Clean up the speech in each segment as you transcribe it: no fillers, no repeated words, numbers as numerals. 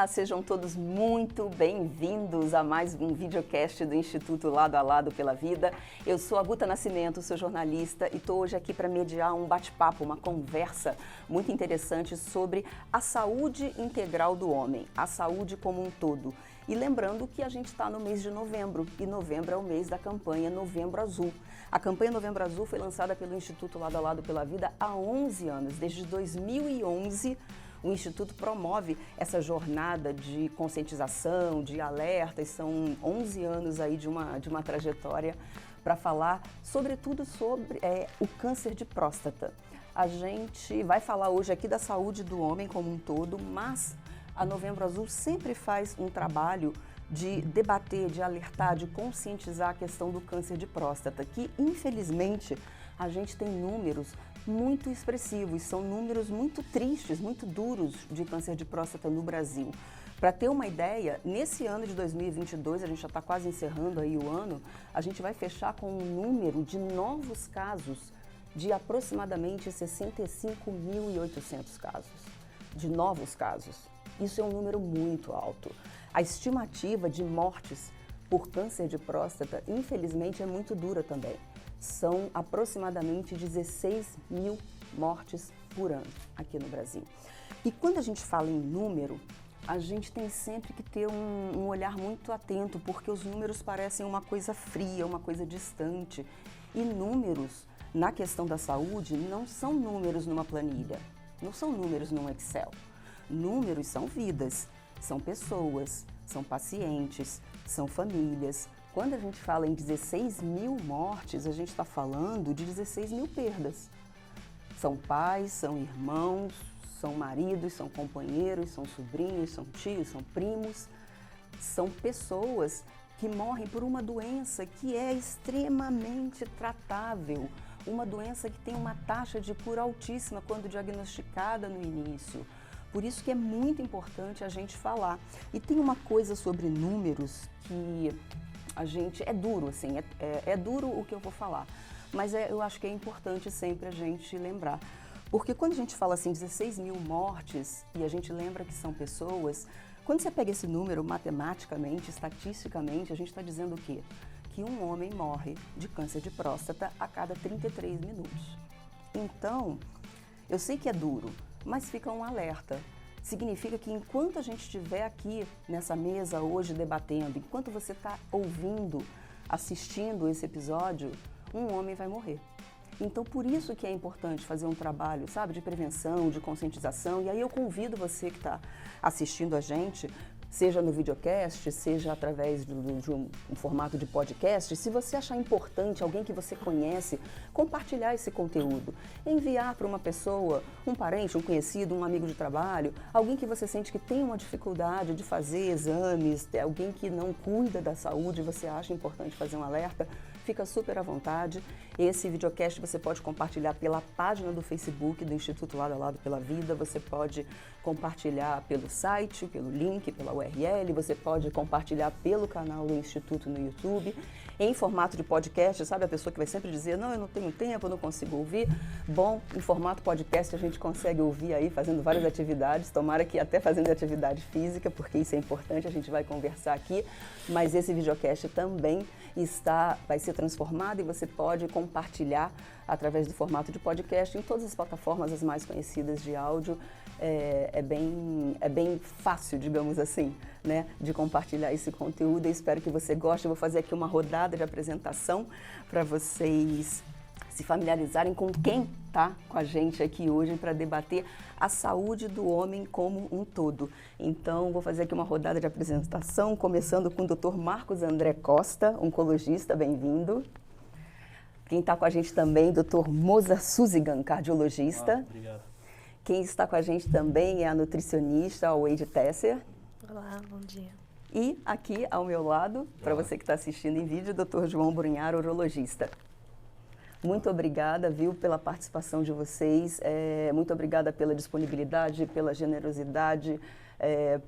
Olá, sejam todos muito bem-vindos a mais um videocast do Instituto Lado a Lado pela Vida. Eu sou a Guta Nascimento, sou jornalista e estou hoje aqui para mediar um bate-papo, uma conversa muito interessante sobre a saúde integral do homem, a saúde como um todo. E lembrando que a gente está no mês de novembro, e novembro é o mês da campanha Novembro Azul. A campanha Novembro Azul foi lançada pelo Instituto Lado a Lado pela Vida há 11 anos, desde 2011. O Instituto promove essa jornada de conscientização, de alerta, e são 11 anos aí de uma trajetória para falar, sobretudo, sobre o câncer de próstata. A gente vai falar hoje aqui da saúde do homem como um todo, mas a Novembro Azul sempre faz um trabalho de debater, de alertar, de conscientizar a questão do câncer de próstata, que infelizmente a gente tem números muito expressivos, são números muito tristes, muito duros de câncer de próstata no Brasil. Para ter uma ideia, nesse ano de 2022, a gente já está quase encerrando aí o ano, a gente vai fechar com um número de novos casos de aproximadamente 65.800 casos, de novos casos. Isso é um número muito alto. A estimativa de mortes por câncer de próstata, infelizmente, é muito dura também. São aproximadamente 16 mil mortes por ano aqui no Brasil. E quando a gente fala em número, a gente tem sempre que ter um olhar muito atento, porque os números parecem uma coisa fria, uma coisa distante. E números, na questão da saúde, não são números numa planilha, não são números num Excel. Números são vidas, são pessoas, são pacientes, são famílias. Quando a gente fala em 16 mil mortes, a gente está falando de 16 mil perdas. São pais, são irmãos, são maridos, são companheiros, são sobrinhos, são tios, são primos. São pessoas que morrem por uma doença que é extremamente tratável, uma doença que tem uma taxa de cura altíssima quando diagnosticada no início. Por isso que é muito importante a gente falar. E tem uma coisa sobre números que é duro, assim, é duro o que eu vou falar, mas eu acho que é importante sempre a gente lembrar. Porque quando a gente fala assim, 16 mil mortes, e a gente lembra que são pessoas, quando você pega esse número matematicamente, estatisticamente, a gente está dizendo o quê? Que um homem morre de câncer de próstata a cada 33 minutos. Então, eu sei que é duro, mas fica um alerta. Significa que enquanto a gente estiver aqui nessa mesa hoje debatendo, enquanto você está ouvindo, assistindo esse episódio, um homem vai morrer. Então, por isso que é importante fazer um trabalho, sabe, de prevenção, de conscientização. E aí eu convido você que está assistindo a gente, seja no videocast, seja através de um formato de podcast, se você achar importante, alguém que você conhece, compartilhar esse conteúdo, enviar para uma pessoa, um parente, um conhecido, um amigo de trabalho, alguém que você sente que tem uma dificuldade de fazer exames, alguém que não cuida da saúde, você acha importante fazer um alerta, fica super à vontade. Esse videocast você pode compartilhar pela página do Facebook do Instituto Lado a Lado pela Vida, você pode compartilhar pelo site, pelo link, pela URL, você pode compartilhar pelo canal do Instituto no YouTube, em formato de podcast, sabe a pessoa que vai sempre dizer, não, eu não tenho tempo, eu não consigo ouvir. Bom, em formato podcast a gente consegue ouvir aí fazendo várias atividades, tomara que até fazendo atividade física, porque isso é importante, a gente vai conversar aqui, mas esse videocast também vai ser transformado e você pode compartilhar através do formato de podcast em todas as plataformas as mais conhecidas de áudio. É bem fácil, digamos assim, né, de compartilhar esse conteúdo. Eu espero que você goste. Eu vou fazer aqui uma rodada de apresentação para vocês se familiarizarem com quem está com a gente aqui hoje para debater a saúde do homem como um todo. Então, vou fazer aqui uma rodada de apresentação, começando com o Dr. Marcos André Costa, oncologista, bem-vindo. Quem está com a gente também, Dr. Moza Suzigan, cardiologista. Obrigado. Quem está com a gente também é a nutricionista Wade Tesser. Olá, bom dia. E aqui ao meu lado, para você que está assistindo em vídeo, Dr. João Brunhar, urologista. Muito obrigada, viu, pela participação de vocês, muito obrigada pela disponibilidade, pela generosidade,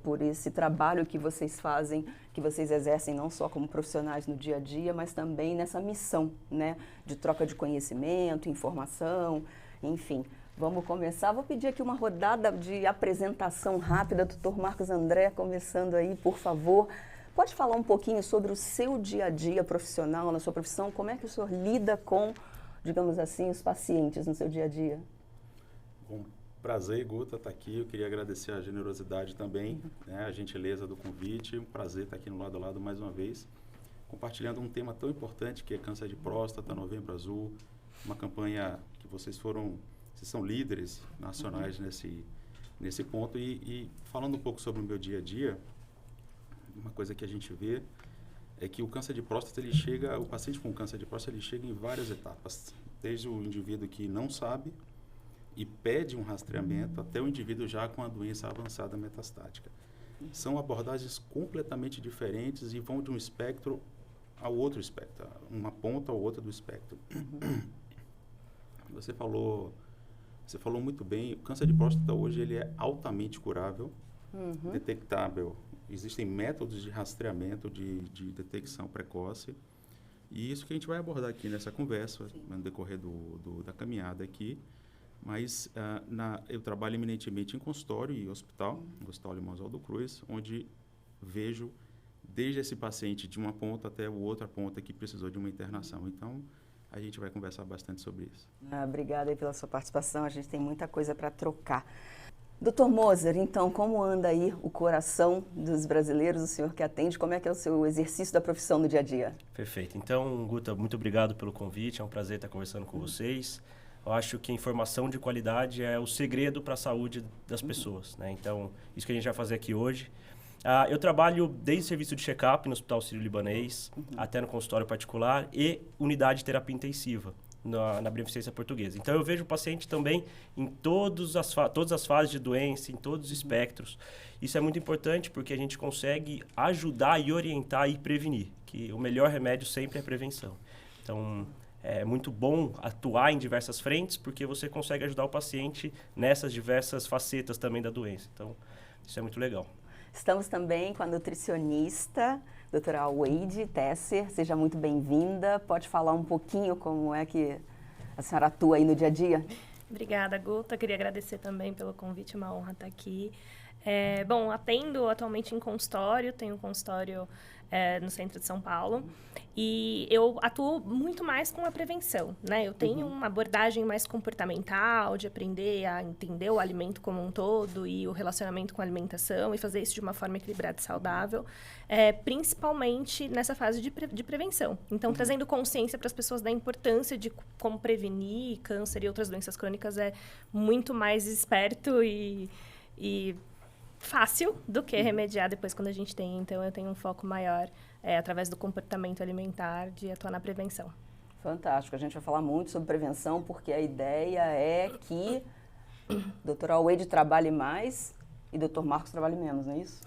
por esse trabalho que vocês fazem, que vocês exercem não só como profissionais no dia a dia, mas também nessa missão, né, de troca de conhecimento, informação, enfim, Vamos começar. Vou pedir aqui uma rodada de apresentação rápida. Doutor Marcos André, começando aí, por favor. Pode falar um pouquinho sobre o seu dia a dia profissional, na sua profissão? Como é que o senhor lida com, digamos assim, os pacientes no seu dia a dia? Bom, prazer, Guta, estar aqui. Eu queria agradecer a generosidade também, né, a gentileza do convite. Um prazer estar aqui no Lado a Lado mais uma vez, compartilhando um tema tão importante que é câncer de próstata, Novembro Azul, uma campanha que vocês são líderes nacionais nesse ponto. E falando um pouco sobre o meu dia a dia, uma coisa que a gente vê é que o câncer de próstata, o paciente com câncer de próstata, ele chega em várias etapas, desde o indivíduo que não sabe e pede um rastreamento, até o indivíduo já com a doença avançada metastática. São abordagens completamente diferentes e vão de um espectro ao outro espectro, uma ponta ao outra do espectro. Você falou muito bem, o câncer de próstata hoje ele é altamente curável, detectável. Existem métodos de rastreamento, de detecção precoce. E isso que a gente vai abordar aqui nessa conversa, no decorrer da caminhada aqui. Mas eu trabalho eminentemente em consultório e hospital, no Hospital Limão Oswaldo Cruz, onde vejo desde esse paciente de uma ponta até outra ponta que precisou de uma internação. Então, a gente vai conversar bastante sobre isso. Obrigada aí pela sua participação, a gente tem muita coisa para trocar. Doutor Moser, então, como anda aí o coração dos brasileiros, o senhor que atende, como é que é o seu exercício da profissão no dia a dia? Perfeito. Então, Guta, muito obrigado pelo convite, é um prazer estar conversando com vocês. Eu acho que a informação de qualidade é o segredo para a saúde das pessoas, né? Então, isso que a gente vai fazer aqui hoje. Eu trabalho desde o serviço de check-up no Hospital Sírio-Libanês, até no consultório particular e unidade de terapia intensiva na Beneficência Portuguesa. Então, eu vejo o paciente também em todas as fases de doença, em todos os espectros. Isso é muito importante porque a gente consegue ajudar e orientar e prevenir, que o melhor remédio sempre é a prevenção. Então, é muito bom atuar em diversas frentes porque você consegue ajudar o paciente nessas diversas facetas também da doença. Então, isso é muito legal. Estamos também com a nutricionista, doutora Wade Tesser. Seja muito bem-vinda. Pode falar um pouquinho como é que a senhora atua aí no dia a dia? Obrigada, Guta. Queria agradecer também pelo convite, é uma honra estar aqui. Bom, atendo atualmente em consultório, tenho um consultório no centro de São Paulo e eu atuo muito mais com a prevenção, né? Eu tenho uma abordagem mais comportamental, de aprender a entender o alimento como um todo e o relacionamento com a alimentação e fazer isso de uma forma equilibrada e saudável, principalmente nessa fase de prevenção. Então, trazendo consciência para as pessoas da importância de como prevenir câncer e outras doenças crônicas é muito mais esperto e fácil do que remediar depois quando a gente tem. Então, eu tenho um foco maior, através do comportamento alimentar, de atuar na prevenção. Fantástico. A gente vai falar muito sobre prevenção, porque a ideia é que a doutora Wade trabalhe mais e o doutor Marcos trabalhe menos, não é isso?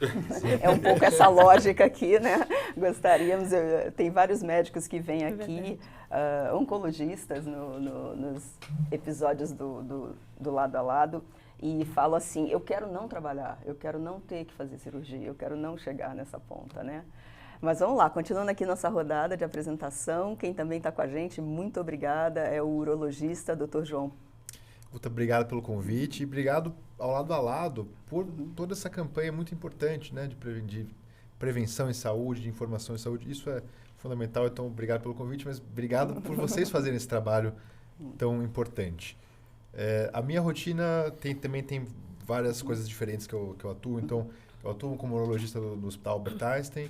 É um pouco essa lógica aqui, né? Gostaríamos, tem vários médicos que vêm aqui, oncologistas nos episódios do Lado a Lado, e falo assim, eu quero não trabalhar, eu quero não ter que fazer cirurgia, eu quero não chegar nessa ponta, né? Mas vamos lá, continuando aqui nossa rodada de apresentação, quem também está com a gente, muito obrigada, é o urologista, Dr. João. Muito obrigado pelo convite e obrigado ao Lado a Lado por toda essa campanha muito importante, né, de prevenção em saúde, de informação em saúde. Isso é fundamental, então obrigado pelo convite, mas obrigado por vocês fazerem esse trabalho tão importante. A minha rotina também tem várias coisas diferentes que eu atuo. Então, eu atuo como urologista no Hospital Albert Einstein,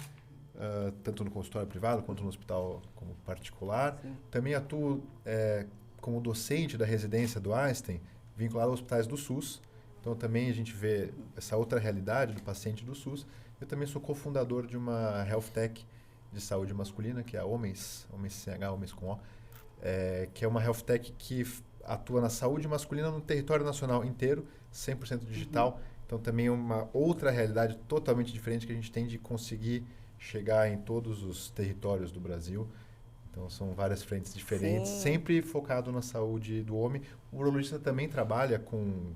tanto no consultório privado quanto no hospital como particular. Sim. Também atuo como docente da residência do Einstein, vinculado aos hospitais do SUS. Então, também a gente vê essa outra realidade do paciente do SUS. Eu também sou cofundador de uma health tech de saúde masculina, que é a Homens CH, Homens com O, que é uma health tech que atua na saúde masculina no território nacional inteiro, 100% digital. Então, também é uma outra realidade totalmente diferente que a gente tem de conseguir chegar em todos os territórios do Brasil. Então, são várias frentes diferentes, sempre focado na saúde do homem. O urologista também trabalha com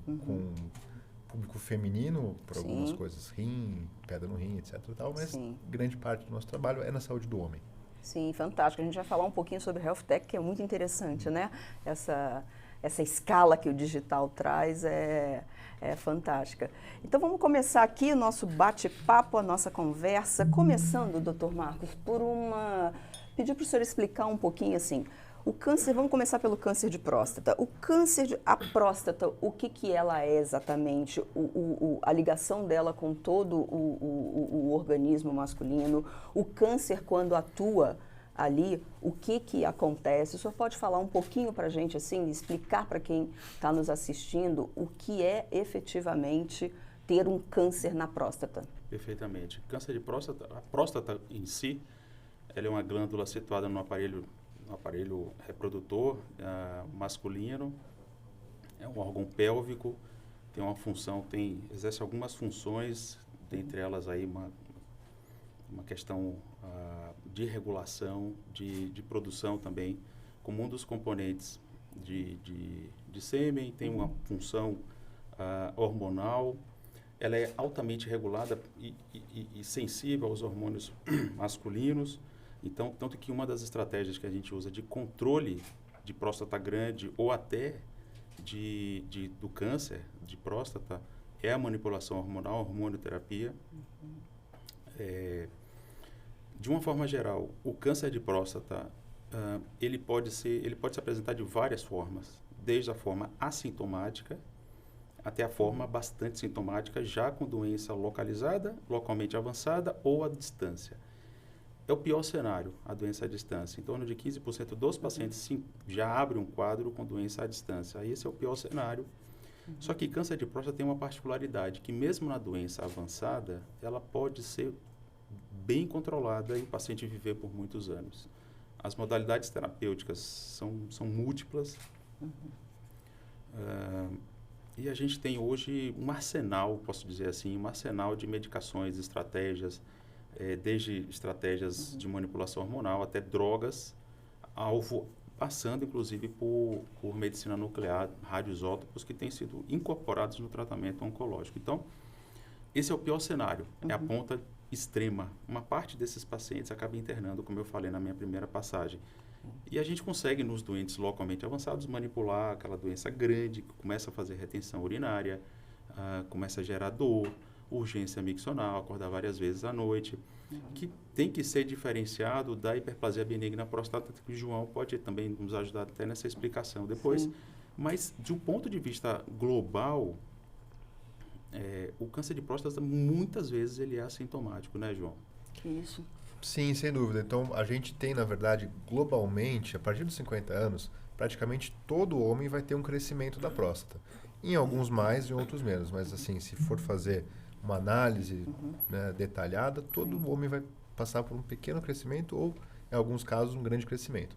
público feminino, por algumas coisas, rim, pedra no rim, etc. Tal, mas grande parte do nosso trabalho é na saúde do homem. Sim, fantástico. A gente vai falar um pouquinho sobre Health Tech, que é muito interessante, né? essa escala que o digital traz é fantástica. Então vamos começar aqui o nosso bate-papo, a nossa conversa, começando, doutor Marcos, pedir para o senhor explicar um pouquinho assim, o câncer, vamos começar pelo câncer de próstata. A próstata, o que ela é exatamente? A ligação dela com todo o organismo masculino, o câncer quando atua ali, o que acontece? O senhor pode falar um pouquinho para a gente, assim, explicar para quem está nos assistindo o que é efetivamente ter um câncer na próstata? Perfeitamente. Câncer de próstata, a próstata em si, ela é uma glândula situada no aparelho reprodutor masculino, é um órgão pélvico, tem uma função, exerce algumas funções, dentre elas aí uma questão de regulação, de produção também, como um dos componentes de sêmen, tem uma função hormonal, ela é altamente regulada e sensível aos hormônios masculinos. Então, tanto que uma das estratégias que a gente usa de controle de próstata grande ou até do câncer de próstata é a manipulação hormonal, a hormonioterapia. De uma forma geral, o câncer de próstata, ele pode se apresentar de várias formas, desde a forma assintomática até a forma bastante sintomática, já com doença localizada, localmente avançada ou à distância. É o pior cenário, a doença à distância. Em torno de 15% dos pacientes já abrem um quadro com doença à distância. Esse é o pior cenário. Só que câncer de próstata tem uma particularidade, que mesmo na doença avançada, ela pode ser bem controlada e o paciente viver por muitos anos. As modalidades terapêuticas são múltiplas. E a gente tem hoje um arsenal, posso dizer assim, um arsenal de medicações, estratégias, desde estratégias de manipulação hormonal até drogas, passando inclusive por medicina nuclear, radioisótopos que têm sido incorporados no tratamento oncológico. Então, esse é o pior cenário, é a ponta extrema. Uma parte desses pacientes acaba internando, como eu falei na minha primeira passagem. E a gente consegue, nos doentes localmente avançados, manipular aquela doença grande, que começa a fazer retenção urinária, começa a gerar dor, urgência miccional, acordar várias vezes à noite, que tem que ser diferenciado da hiperplasia benigna prostática, que o João pode também nos ajudar até nessa explicação depois. Sim. Mas, de um ponto de vista global, o câncer de próstata, muitas vezes, ele é assintomático, né, João? Isso. Sim, sem dúvida. Então, a gente tem, na verdade, globalmente, a partir dos 50 anos, praticamente todo homem vai ter um crescimento da próstata. Em alguns mais e em outros menos. Mas, assim, se for fazer uma análise detalhada, todo homem vai passar por um pequeno crescimento ou, em alguns casos, um grande crescimento.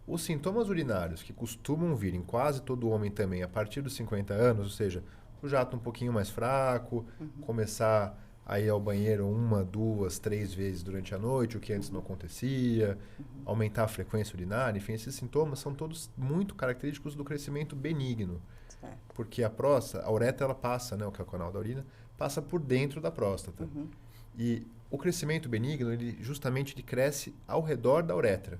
Os sintomas urinários, que costumam vir em quase todo homem também a partir dos 50 anos, ou seja, o jato um pouquinho mais fraco, começar a ir ao banheiro 1, 2, 3 vezes durante a noite, o que antes não acontecia, aumentar a frequência urinária, enfim, esses sintomas são todos muito característicos do crescimento benigno. Porque a próstata, a uretra, ela passa, que é o canal da urina, passa por dentro da próstata. E o crescimento benigno, ele cresce ao redor da uretra.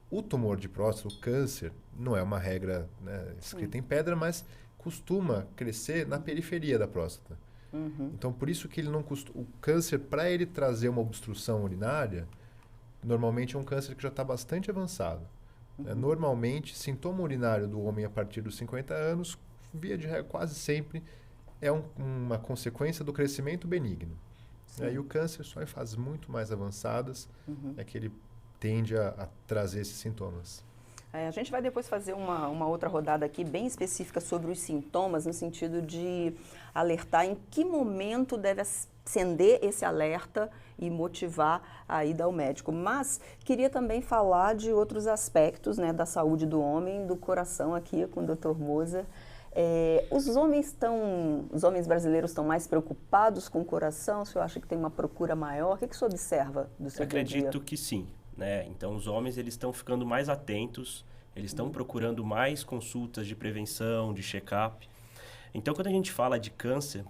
O tumor de próstata, o câncer, não é uma regra escrita em pedra, mas costuma crescer na periferia da próstata. Então, por isso que ele não o câncer, para ele trazer uma obstrução urinária, normalmente é um câncer que já está bastante avançado. Normalmente, sintoma urinário do homem a partir dos 50 anos, via de regra, quase sempre, é uma consequência do crescimento benigno. E o câncer só em fases muito mais avançadas é que ele tende a trazer esses sintomas. A gente vai depois fazer uma outra rodada aqui bem específica sobre os sintomas, no sentido de alertar em que momento deve acender esse alerta e motivar a ida ao médico. Mas queria também falar de outros aspectos da saúde do homem, do coração aqui com o Dr. Moser. Os homens brasileiros estão mais preocupados com o coração? O senhor acha que tem uma procura maior? O que o senhor observa do seu dia a dia? Acredito que sim. Então, os homens eles estão ficando mais atentos, eles estão procurando mais consultas de prevenção, de check-up. Então, quando a gente fala de câncer,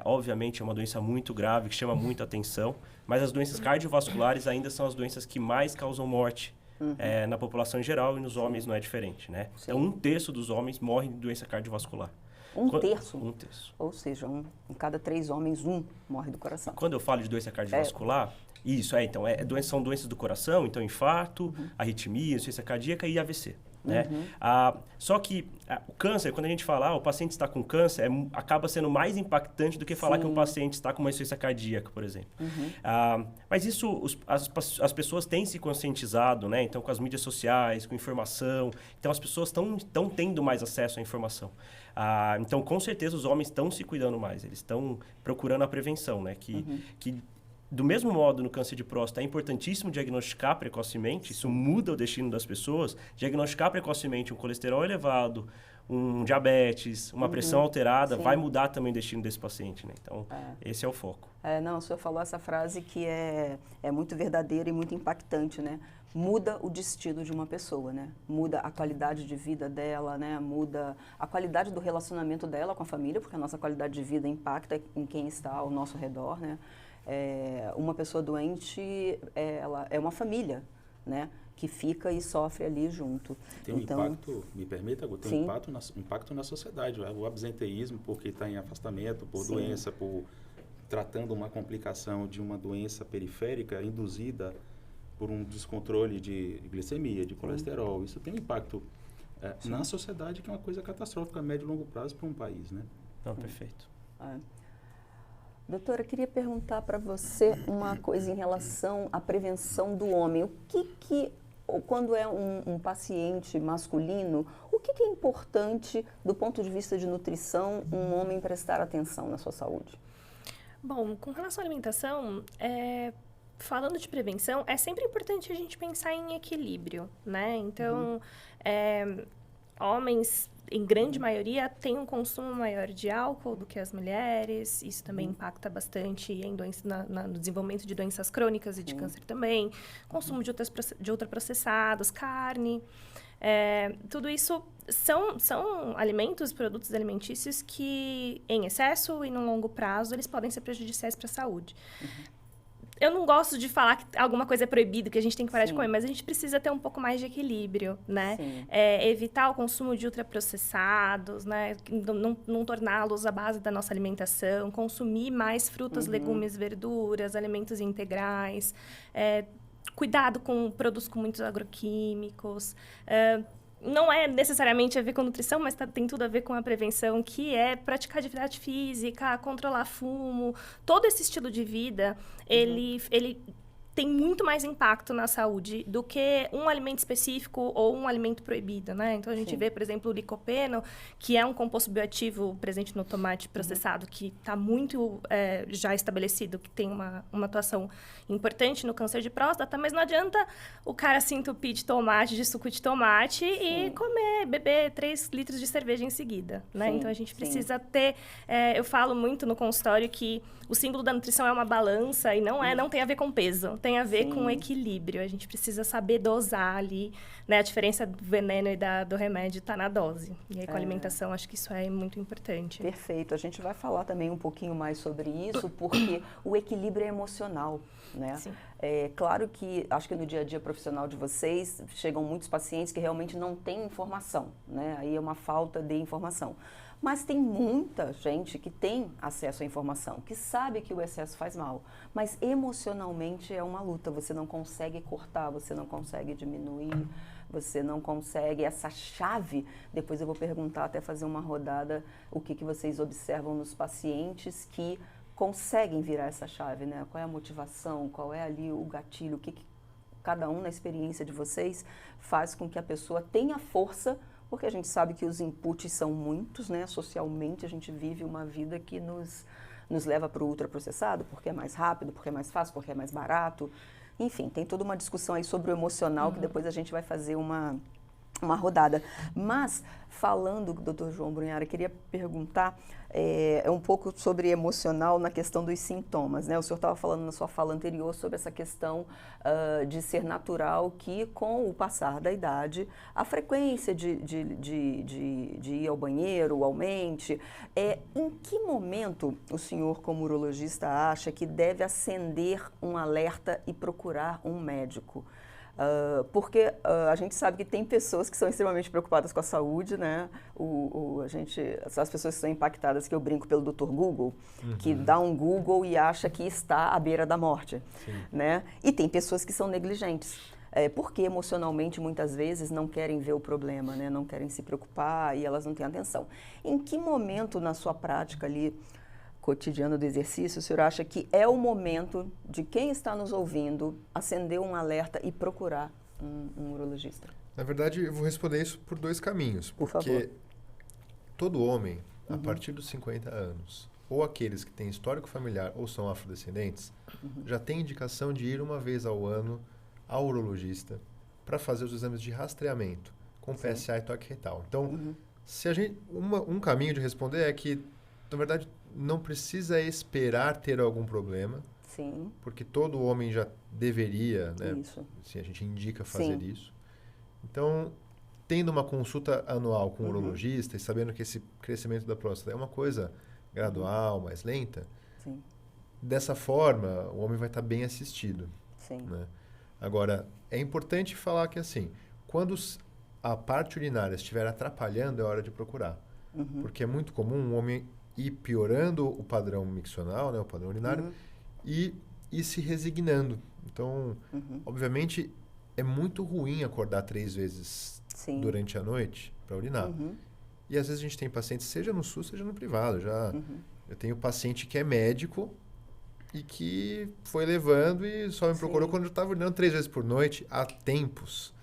obviamente é uma doença muito grave, que chama muita atenção, mas as doenças cardiovasculares ainda são as doenças que mais causam morte na população em geral e nos homens não é diferente, né? Sim. Então, 1/3 dos homens morrem de doença cardiovascular. 1/3? 1/3. Ou seja, em cada 3 homens, 1 morre do coração. Quando eu falo de doença cardiovascular, então, são doenças do coração, então infarto, arritmia, insuficiência cardíaca e AVC. Né? Só que o câncer, quando a gente fala o paciente está com câncer, acaba sendo mais impactante do que falar que o paciente está com uma insuficiência cardíaca, por exemplo. Mas isso, as pessoas têm se conscientizado, né? Então, com as mídias sociais, com informação. Então, as pessoas estão tendo mais acesso à informação. Então, com certeza, os homens estão se cuidando mais. Eles estão procurando a prevenção, né? Que do mesmo modo, no câncer de próstata, é importantíssimo diagnosticar precocemente, isso muda o destino das pessoas, diagnosticar precocemente um colesterol elevado, um diabetes, uma pressão alterada, vai mudar também o destino desse paciente, né? Então, esse é o foco. Não, o senhor falou essa frase que é muito verdadeira e muito impactante, né? Muda o destino de uma pessoa, né? Muda a qualidade de vida dela, né? Muda a qualidade do relacionamento dela com a família, porque a nossa qualidade de vida impacta em quem está ao nosso redor, né? Uma pessoa doente, ela é uma família, né? Que fica e sofre ali junto. Tem um impacto, me permita, tem um impacto na sociedade. O absenteísmo, porque está em afastamento, por doença, por tratando uma complicação de uma doença periférica induzida por um descontrole de glicemia, de colesterol. Isso tem um impacto na sociedade, que é uma coisa catastrófica a médio e longo prazo para um país, né? Não, perfeito. Doutora, eu queria perguntar para você uma coisa em relação à prevenção do homem. O que quando é um paciente masculino, o que é importante do ponto de vista de nutrição um homem prestar atenção na sua saúde? Bom, com relação à alimentação, falando de prevenção, é sempre importante a gente pensar em equilíbrio, né? Então, homens, em grande maioria, têm um consumo maior de álcool do que as mulheres. Isso também impacta bastante em no desenvolvimento de doenças crônicas e de câncer também. Consumo de ultraprocessados, carne. Tudo isso são alimentos, produtos alimentícios que, em excesso e no longo prazo, eles podem ser prejudiciais para a saúde. Eu não gosto de falar que alguma coisa é proibida, que a gente tem que parar de comer, mas a gente precisa ter um pouco mais de equilíbrio, né? Evitar o consumo de ultraprocessados, né? Não torná-los a base da nossa alimentação, consumir mais frutas, legumes, verduras, alimentos integrais, cuidado com produtos com muitos agroquímicos, não é necessariamente a ver com nutrição, mas tem tudo a ver com a prevenção, que é praticar atividade física, controlar fumo. Todo esse estilo de vida, ele tem muito mais impacto na saúde do que um alimento específico ou um alimento proibido, né? Então, a gente vê, por exemplo, o licopeno, que é um composto bioativo presente no tomate processado, que está muito já estabelecido, que tem uma atuação importante no câncer de próstata, mas não adianta o cara se entupir de tomate, de suco de tomate e beber 3 litros de cerveja em seguida, né? Então, a gente precisa ter... eu falo muito no consultório que o símbolo da nutrição é uma balança e não tem a ver com peso, tem a ver com equilíbrio. A gente precisa saber dosar ali, né? A diferença do veneno e do remédio está na dose. E aí, com a alimentação, acho que isso é muito importante. Perfeito. A gente vai falar também um pouquinho mais sobre isso, porque o equilíbrio é emocional, né? Sim. Claro que, acho que no dia a dia profissional de vocês, chegam muitos pacientes que realmente não têm informação, né? Aí é uma falta de informação. Mas tem muita gente que tem acesso à informação, que sabe que o excesso faz mal. Mas emocionalmente é uma luta, você não consegue cortar, você não consegue diminuir, você não consegue essa chave. Depois eu vou perguntar, até fazer uma rodada, o que vocês observam nos pacientes que conseguem virar essa chave, né? Qual é a motivação, qual é ali o gatilho, o que cada um na experiência de vocês faz com que a pessoa tenha força, porque a gente sabe que os inputs são muitos, né? Socialmente a gente vive uma vida que nos leva para o ultraprocessado, porque é mais rápido, porque é mais fácil, porque é mais barato. Enfim, tem toda uma discussão aí sobre o emocional, que depois a gente vai fazer uma rodada. Mas, falando, doutor João Brunhara, queria perguntar um pouco sobre emocional na questão dos sintomas, né? O senhor estava falando na sua fala anterior sobre essa questão de ser natural que, com o passar da idade, a frequência de ir ao banheiro aumente. Em que momento o senhor, como urologista, acha que deve acender um alerta e procurar um médico? Porque a gente sabe que tem pessoas que são extremamente preocupadas com a saúde, né? As pessoas que são impactadas, que eu brinco pelo Dr. Google, que dá um Google e acha que está à beira da morte, né? E tem pessoas que são negligentes. Porque emocionalmente, muitas vezes, não querem ver o problema, né? Não querem se preocupar e elas não têm atenção. Em que momento na sua prática ali, cotidiano do exercício, o senhor acha que é o momento de quem está nos ouvindo acender um alerta e procurar um urologista? Na verdade, eu vou responder isso por 2 caminhos. Por porque favor. todo homem, a partir dos 50 anos, ou aqueles que têm histórico familiar ou são afrodescendentes, já tem indicação de ir uma vez ao ano ao urologista para fazer os exames de rastreamento com PSA e toque retal. Então, um caminho de responder é que, na verdade, não precisa esperar ter algum problema, Sim. porque todo homem já deveria, né? Isso. Assim, a gente indica fazer isso. Então, tendo uma consulta anual com o urologista e sabendo que esse crescimento da próstata é uma coisa gradual, mais lenta, Sim. dessa forma, o homem vai estar bem assistido. Sim. Né? Agora, é importante falar que, assim, quando a parte urinária estiver atrapalhando, é hora de procurar. Porque é muito comum um homem ir piorando o padrão miccional, né, o padrão urinário, e se resignando. Então, obviamente, é muito ruim acordar 3 vezes durante a noite para urinar. E às vezes a gente tem pacientes, seja no SUS, seja no privado. Eu tenho paciente que é médico e que foi levando e só me procurou quando eu estava urinando 3 vezes por noite há tempos.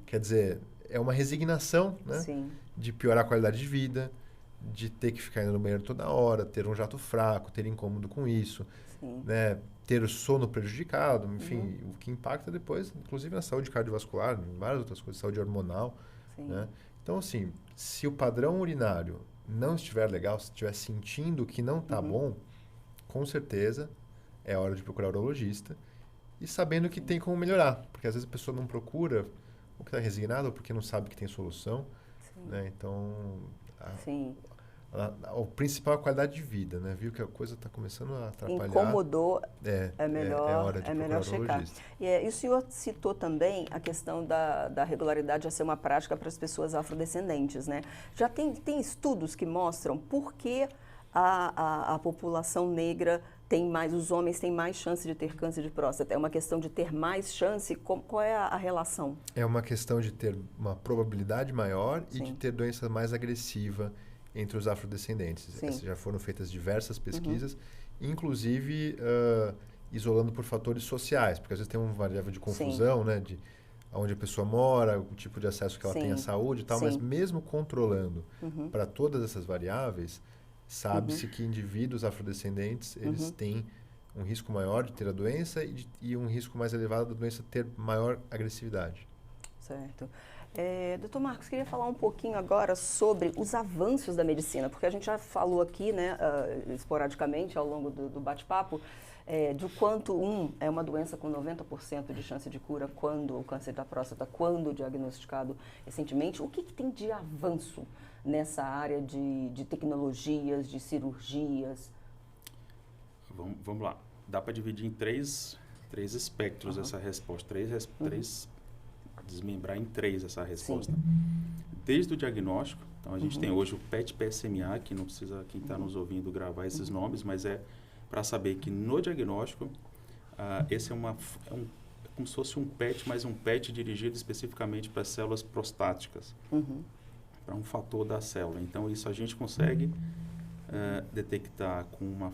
Quer dizer, é uma resignação, né? Sim. De piorar a qualidade de vida, de ter que ficar indo no banheiro toda hora, ter um jato fraco, ter incômodo com isso, né? Ter o sono prejudicado, enfim, o que impacta depois, inclusive na saúde cardiovascular, em várias outras coisas, saúde hormonal, né? Então, assim, se o padrão urinário não estiver legal, se estiver sentindo que não está bom, com certeza é hora de procurar o urologista e sabendo que tem como melhorar, porque às vezes a pessoa não procura, ou que está resignada, ou porque não sabe que tem solução, né? Então, o principal é a qualidade de vida, né? Viu que a coisa está começando a atrapalhar. Incomodou, é melhor, hora de procurar o checar. urologista. E o senhor citou também a questão da regularidade a ser uma prática para as pessoas afrodescendentes, né? Já tem estudos que mostram por que a população negra os homens têm mais chance de ter câncer de próstata? É uma questão de ter mais chance? Qual é a relação? É uma questão de ter uma probabilidade maior e de ter doença mais agressiva entre os afrodescendentes. Essas já foram feitas diversas pesquisas, inclusive isolando por fatores sociais, porque às vezes tem uma variável de confusão, né, de onde a pessoa mora, o tipo de acesso que ela tem à saúde e tal, mas mesmo controlando para todas essas variáveis, sabe-se que indivíduos afrodescendentes, eles têm um risco maior de ter a doença e um risco mais elevado da doença ter maior agressividade. Certo. Doutor Marcos, queria falar um pouquinho agora sobre os avanços da medicina, porque a gente já falou aqui, né, esporadicamente ao longo do bate-papo, de quanto é uma doença com 90% de chance de cura quando o câncer da próstata, quando diagnosticado recentemente. O que tem de avanço nessa área de tecnologias, de cirurgias? Vamos lá. Dá para dividir em três espectros essa resposta. Desmembrar em 3 essa resposta. Desde o diagnóstico, então a gente tem hoje o PET-PSMA, que não precisa quem está nos ouvindo gravar esses nomes, mas é para saber que no diagnóstico, esse é como se fosse um PET, mas um PET dirigido especificamente para células prostáticas, para um fator da célula. Então, isso a gente consegue detectar com uma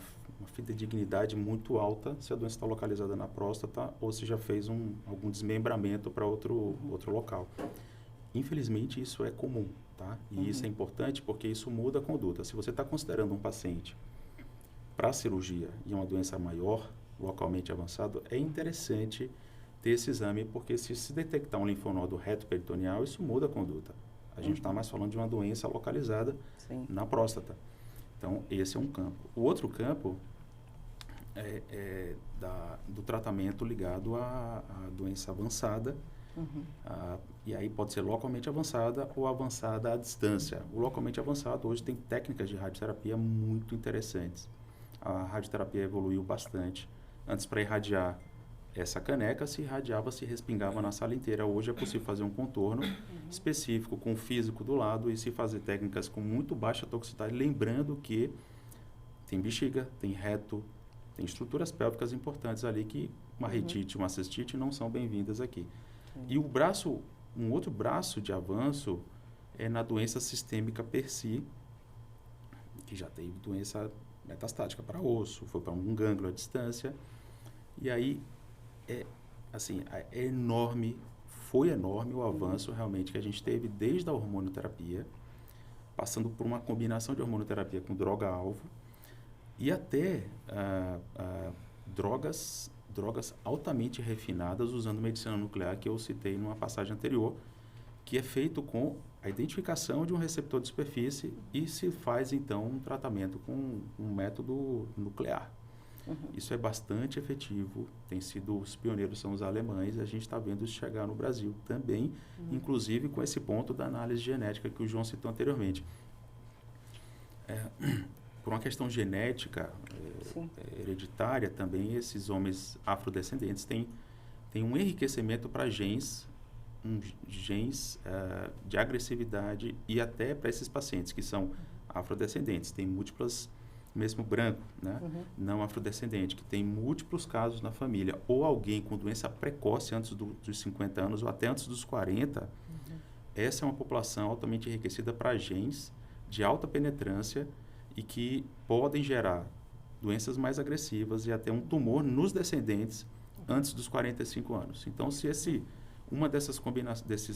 fidedignidade muito alta se a doença está localizada na próstata ou se já fez algum desmembramento para outro local. Infelizmente, isso é comum, tá? E isso é importante porque isso muda a conduta. Se você está considerando um paciente para cirurgia e uma doença maior, localmente avançado, é interessante ter esse exame, porque se detectar um linfonodo reto-peritoneal, isso muda a conduta. A gente está mais falando de uma doença localizada na próstata. Então, esse é um campo. O outro campo é do tratamento ligado à doença avançada. E aí pode ser localmente avançada ou avançada à distância. O localmente avançado hoje tem técnicas de radioterapia muito interessantes. A radioterapia evoluiu bastante. Antes, para irradiar, essa caneca se irradiava, se respingava na sala inteira. Hoje é possível fazer um contorno específico com o físico do lado e se fazer técnicas com muito baixa toxicidade, lembrando que tem bexiga, tem reto, tem estruturas pélvicas importantes ali que uma retite, uma cistite não são bem-vindas aqui. E um outro braço de avanço é na doença sistêmica per si, que já teve doença metastática para osso, foi para um gânglio à distância. E aí, foi enorme o avanço realmente que a gente teve desde a hormonioterapia, passando por uma combinação de hormonioterapia com droga-alvo e até drogas altamente refinadas usando medicina nuclear, que eu citei numa passagem anterior, que é feito com a identificação de um receptor de superfície e se faz, então, um tratamento com um método nuclear. Isso é bastante efetivo, os pioneiros são os alemães, e a gente está vendo isso chegar no Brasil também, inclusive com esse ponto da análise genética que o João citou anteriormente. Por uma questão genética, hereditária também, esses homens afrodescendentes têm um enriquecimento para genes de agressividade e até para esses pacientes que são afrodescendentes, tem múltiplas, mesmo branco, né? Não afrodescendente, que tem múltiplos casos na família, ou alguém com doença precoce antes dos 50 anos ou até antes dos 40, essa é uma população altamente enriquecida para genes de alta penetrância e que podem gerar doenças mais agressivas e até um tumor nos descendentes antes dos 45 anos. Então, se uma desses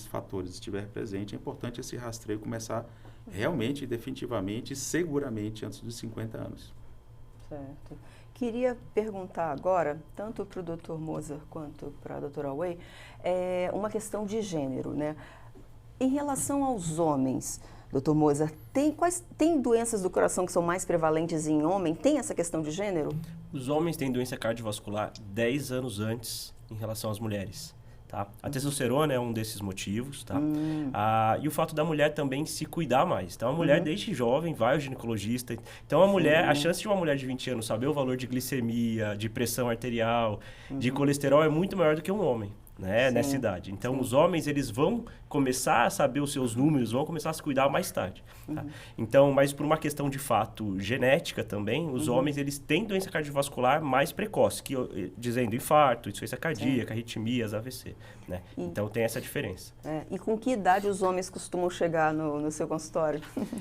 fatores estiver presente, é importante esse rastreio começar realmente, definitivamente e seguramente antes dos 50 anos. Certo. Queria perguntar agora, tanto para o Dr. Moser quanto para a doutora Way, uma questão de gênero, né? Em relação aos homens, Dr. Moser, tem doenças do coração que são mais prevalentes em homem? Tem essa questão de gênero? Os homens têm doença cardiovascular 10 anos antes em relação às mulheres. Tá? A testosterona é um desses motivos, tá? E o fato da mulher também se cuidar mais. Então, a mulher, desde jovem, vai ao ginecologista. Então, a chance de uma mulher de 20 anos saber o valor de glicemia, de pressão arterial, de colesterol é muito maior do que um homem, né? Nessa idade. Então, os homens, eles vão começar a saber os seus números, vão começar a se cuidar mais tarde. Tá? Então, mas por uma questão de fato genética também, os homens, eles têm doença cardiovascular mais precoce, dizendo infarto, insuficiência cardíaca, arritmias, AVC, né? Então, tem essa diferença. E com que idade os homens costumam chegar no seu consultório?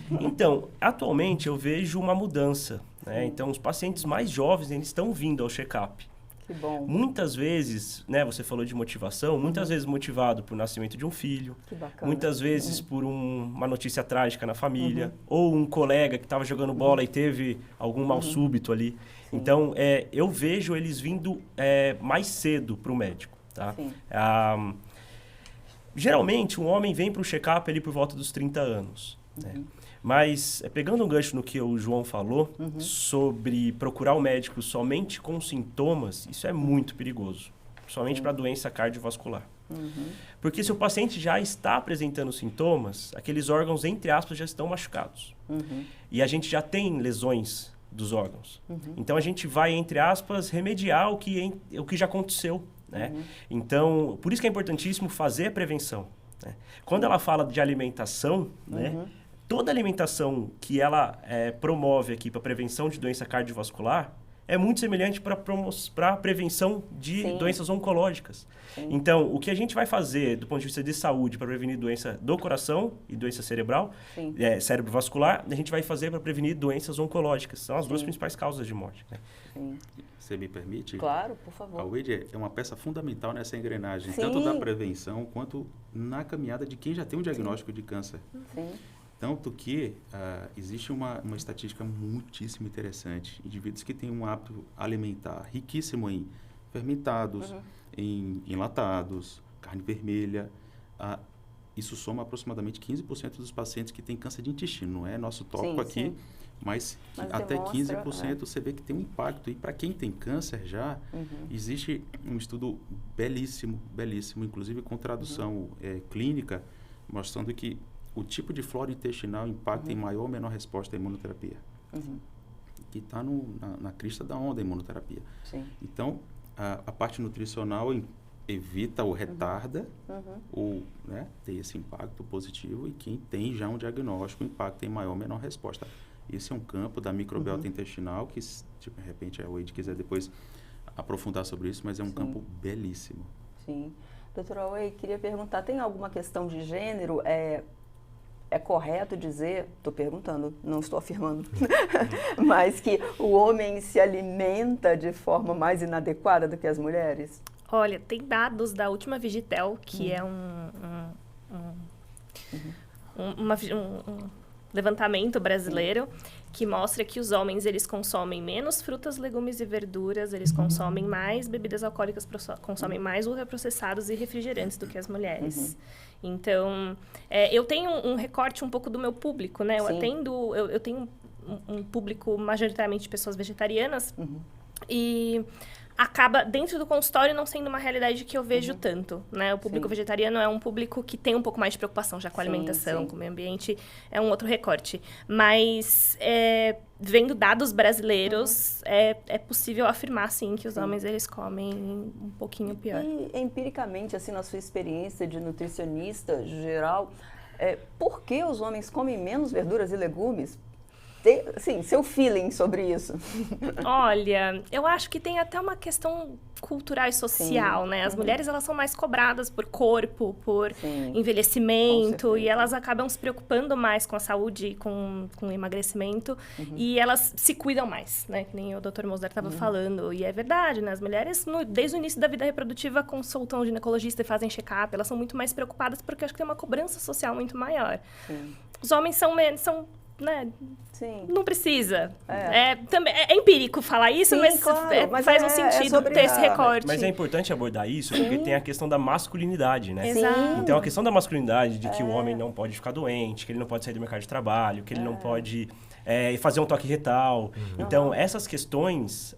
Então, atualmente eu vejo uma mudança, né? Então, os pacientes mais jovens, eles estão vindo ao check-up. Que bom. Muitas vezes, né, você falou de motivação, muitas vezes motivado por nascimento de um filho, que bacana. Muitas vezes por uma notícia trágica na família, ou um colega que estava jogando bola e teve algum mal súbito ali. Então, eu vejo eles vindo mais cedo para o médico. Tá? Geralmente, um homem vem para o check-up ali por volta dos 30 anos. Né? Mas, pegando um gancho no que o João falou, sobre procurar o médico somente com sintomas, isso é muito perigoso, somente para doença cardiovascular. Porque se o paciente já está apresentando sintomas, aqueles órgãos, entre aspas, já estão machucados. E a gente já tem lesões dos órgãos. Então, a gente vai, entre aspas, remediar o que já aconteceu. Né? Então, por isso que é importantíssimo fazer a prevenção. Né? Quando ela fala de alimentação, né? Toda alimentação que ela promove aqui para prevenção de doença cardiovascular é muito semelhante para a prevenção de doenças oncológicas. Então, o que a gente vai fazer do ponto de vista de saúde para prevenir doença do coração e doença cerebral, cerebrovascular, a gente vai fazer para prevenir doenças oncológicas. São as duas principais causas de morte. Né? Você me permite? Claro, por favor. A WADE é uma peça fundamental nessa engrenagem, tanto da prevenção quanto na caminhada de quem já tem um diagnóstico de câncer. Tanto que existe uma estatística muitíssimo interessante. Indivíduos que têm um hábito alimentar riquíssimo em fermentados, em enlatados, carne vermelha. Isso soma aproximadamente 15% dos pacientes que têm câncer de intestino. Não é nosso tópico aqui, mas até 15% você vê que tem um impacto. E para quem tem câncer já, existe um estudo belíssimo, inclusive com tradução clínica, mostrando que o tipo de flora intestinal impacta em maior ou menor resposta à imunoterapia. Que está na crista da onda da imunoterapia. Então, a parte nutricional evita ou retarda ou, né, ter esse impacto positivo, e quem tem já um diagnóstico, o impacto tem maior ou menor resposta. Esse é um campo da microbiota intestinal que, tipo, de repente, a Wade quiser depois aprofundar sobre isso, mas é um campo belíssimo. Sim. Doutora Wade, queria perguntar, tem alguma questão de gênero? É correto dizer, estou perguntando, não estou afirmando, mas que o homem se alimenta de forma mais inadequada do que as mulheres? Olha, tem dados da última Vigitel, que é um levantamento brasileiro, que mostra que os homens, eles consomem menos frutas, legumes e verduras, eles consomem mais bebidas alcoólicas, consomem mais ultraprocessados e refrigerantes do que as mulheres. Então, eu tenho um recorte um pouco do meu público, né? Eu tenho um público majoritariamente de pessoas vegetarianas, e acaba, dentro do consultório, não sendo uma realidade que eu vejo tanto, né? O público vegetariano é um público que tem um pouco mais de preocupação já com a alimentação, com o meio ambiente, é um outro recorte. Mas, vendo dados brasileiros, é possível afirmar, sim, que os homens, eles comem um pouquinho pior. E, empiricamente, assim, na sua experiência de nutricionista geral, por que os homens comem menos verduras e legumes? Sim, seu feeling sobre isso. Olha, eu acho que tem até uma questão cultural e social, né? As mulheres, elas são mais cobradas por corpo, por envelhecimento, e elas acabam se preocupando mais com a saúde, com o emagrecimento, e elas se cuidam mais, né? Que nem o Dr. Moser estava falando, e é verdade, né? As mulheres, desde o início da vida reprodutiva, consultam um ginecologista e fazem check-up, elas são muito mais preocupadas porque eu acho que tem uma cobrança social muito maior. Os homens são né? Sim. Não precisa. Também é empírico falar isso, mas, claro, mas faz um sentido ter esse recorte. Mas é importante abordar isso, porque tem a questão da masculinidade, né? Exato. Então, a questão da masculinidade, de que o homem não pode ficar doente, que ele não pode sair do mercado de trabalho, que ele não pode fazer um toque retal. Então, essas questões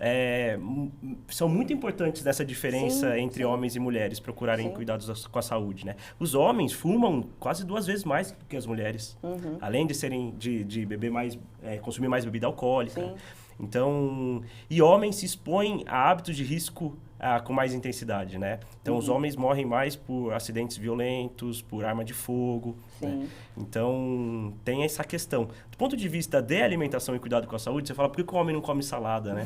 são muito importantes nessa diferença entre homens e mulheres procurarem cuidados com a saúde, né? Os homens fumam quase 2 vezes mais do que as mulheres, além de beber mais, consumir mais bebida alcoólica. Então, e homens se expõem a hábitos de risco com mais intensidade, né? Então, os homens morrem mais por acidentes violentos, por arma de fogo. Né? Então, tem essa questão. Do ponto de vista de alimentação e cuidado com a saúde, você fala, por que o homem não come salada, né?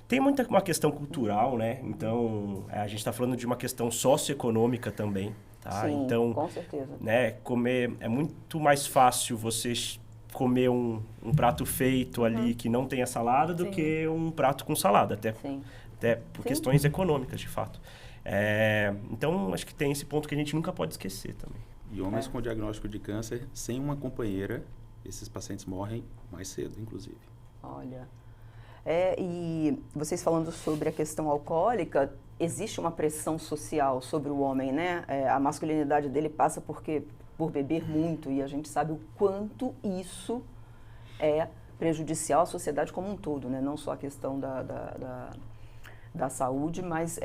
Tem uma questão cultural, né? Então, a gente está falando de uma questão socioeconômica também, tá? Sim, então, com certeza. Né, comer é muito mais fácil você comer um prato feito ali que não tenha salada do que um prato com salada, até por questões econômicas, de fato. Então, acho que tem esse ponto que a gente nunca pode esquecer também. E homens com diagnóstico de câncer, sem uma companheira, esses pacientes morrem mais cedo, inclusive. Olha, e vocês falando sobre a questão alcoólica, existe uma pressão social sobre o homem, né? A masculinidade dele passa por beber muito, e a gente sabe o quanto isso é prejudicial à sociedade como um todo, né? Não só a questão da saúde, mas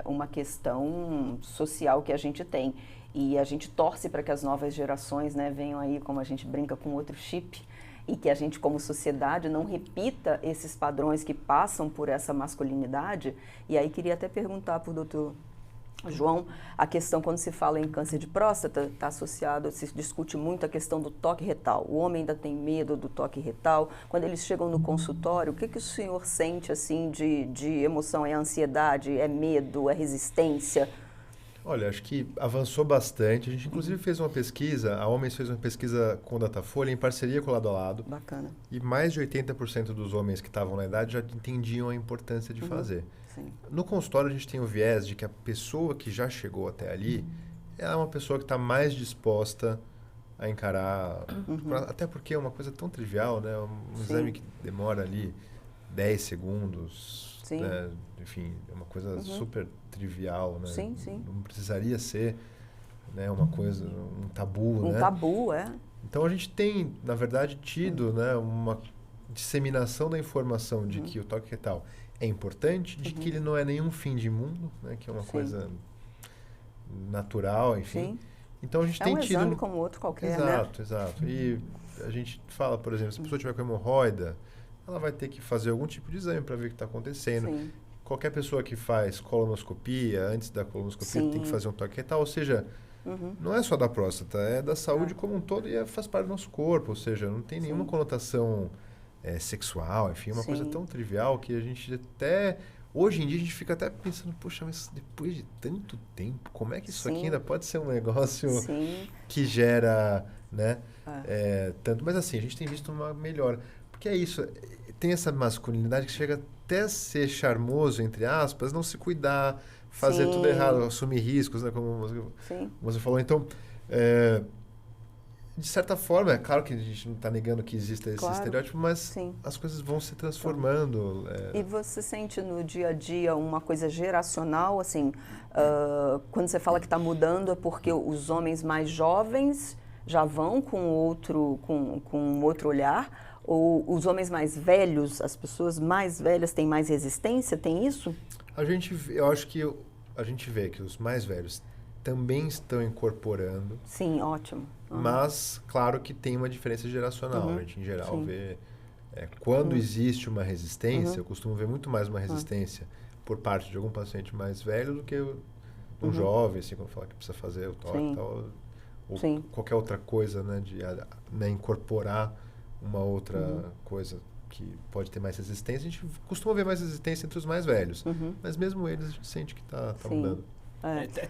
uma questão social que a gente tem. E a gente torce para que as novas gerações, né, venham aí, como a gente brinca, com outro chip, e que a gente, como sociedade, não repita esses padrões que passam por essa masculinidade. E aí queria até perguntar para o doutor João, a questão quando se fala em câncer de próstata, está associado, se discute muito a questão do toque retal. O homem ainda tem medo do toque retal. Quando eles chegam no consultório, o que o senhor sente assim de emoção? É ansiedade, é medo, é resistência? Olha, acho que avançou bastante. A gente, inclusive, fez uma pesquisa, a Homens fez uma pesquisa com o Datafolha, em parceria com o Lado a Lado. Bacana. E mais de 80% dos homens que estavam na idade já entendiam a importância de fazer. Sim. No consultório, a gente tem o viés de que a pessoa que já chegou até ali é uma pessoa que está mais disposta a encarar... Até porque é uma coisa tão trivial, né? Um exame que demora ali 10 segundos... Né? Enfim, é uma coisa super trivial, né? Sim, sim. Não precisaria ser, né, uma coisa, um tabu, né? Um tabu, Então, a gente tem, na verdade, tido, né, uma disseminação da informação de que o toque retal é importante, de que ele não é nenhum fim de mundo, né? Que é uma coisa natural, enfim. Sim. Então, a gente tem tido... exame como outro qualquer, Exato, exato. E a gente fala, por exemplo, se a pessoa tiver com hemorroida, ela vai ter que fazer algum tipo de exame para ver o que está acontecendo. Sim. qualquer pessoa que faz colonoscopia, antes da colonoscopia tem que fazer um toque retal, ou seja, não é só da próstata, é da saúde como um todo e faz parte do nosso corpo, ou seja, não tem nenhuma conotação sexual, enfim, uma coisa tão trivial que a gente até... Hoje em dia a gente fica até pensando, poxa, mas depois de tanto tempo, como é que isso aqui ainda pode ser um negócio que gera, né, tanto... Mas assim, a gente tem visto uma melhora. Porque é isso, tem essa masculinidade que chega até a ser charmoso, entre aspas, não se cuidar, fazer tudo errado, assumir riscos, né, como você falou. Então, de certa forma, é claro que a gente não está negando que exista esse estereótipo, mas as coisas vão se transformando. E você sente no dia a dia uma coisa geracional, assim, quando você fala que está mudando é porque os homens mais jovens já vão com outro olhar, ou os homens mais velhos, as pessoas mais velhas têm mais resistência, tem isso? Eu acho que a gente vê que os mais velhos também estão incorporando. Sim, ótimo. Mas, claro que tem uma diferença geracional. A gente, em geral, vê... quando existe uma resistência, eu costumo ver muito mais uma resistência por parte de algum paciente mais velho do que um jovem, assim, quando fala que precisa fazer o toque e tal. Ou qualquer outra coisa, né? De incorporar uma outra coisa que pode ter mais resistência. A gente costuma ver mais resistência entre os mais velhos. Mas mesmo eles, a gente sente que está mudando.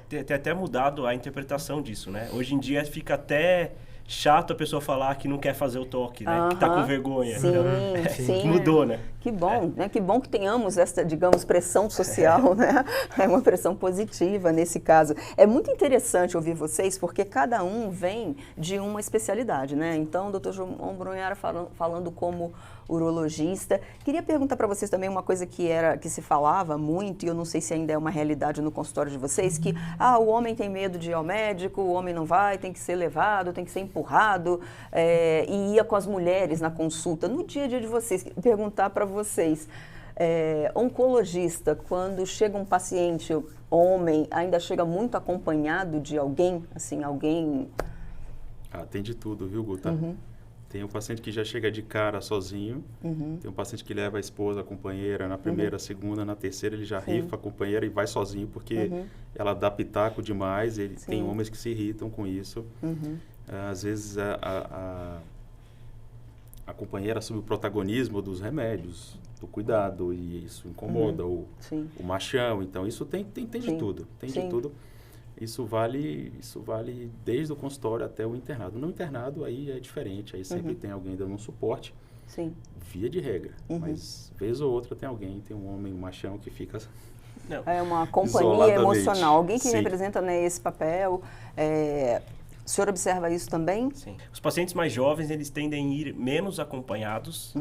Tem até mudado a interpretação disso, né? Hoje em dia fica até chato a pessoa falar que não quer fazer o toque, né? Que tá com vergonha. Sim. Mudou, né? Que bom, né? Que bom que tenhamos essa, digamos, pressão social, né? É uma pressão positiva nesse caso. É muito interessante ouvir vocês, porque cada um vem de uma especialidade, né? Então, o Dr. João Brunhara falando como urologista. Queria perguntar para vocês também uma coisa que se falava muito, e eu não sei se ainda é uma realidade no consultório de vocês, que o homem tem medo de ir ao médico, o homem não vai, tem que ser levado, tem que ser empurrado, e ia com as mulheres na consulta. No dia a dia de vocês, perguntar para vocês, oncologista, quando chega um paciente homem, ainda chega muito acompanhado de alguém, assim, alguém... Tem de tudo, viu, Guta? Tem um paciente que já chega de cara sozinho, tem um paciente que leva a esposa, a companheira, na primeira, segunda, na terceira, ele já rifa a companheira e vai sozinho, porque ela dá pitaco demais, tem homens que se irritam com isso. Às vezes a companheira assume o protagonismo dos remédios, do cuidado, e isso incomoda o machão. Então, isso tem de tudo, de tudo. Isso vale desde o consultório até o internado. No internado, aí é diferente, aí sempre tem alguém dando um suporte, via de regra. Mas, vez ou outra, tem um homem, um machão que fica... É uma companhia emocional, alguém que representa, né, esse papel. O senhor observa isso também? Sim. Os pacientes mais jovens, eles tendem a ir menos acompanhados,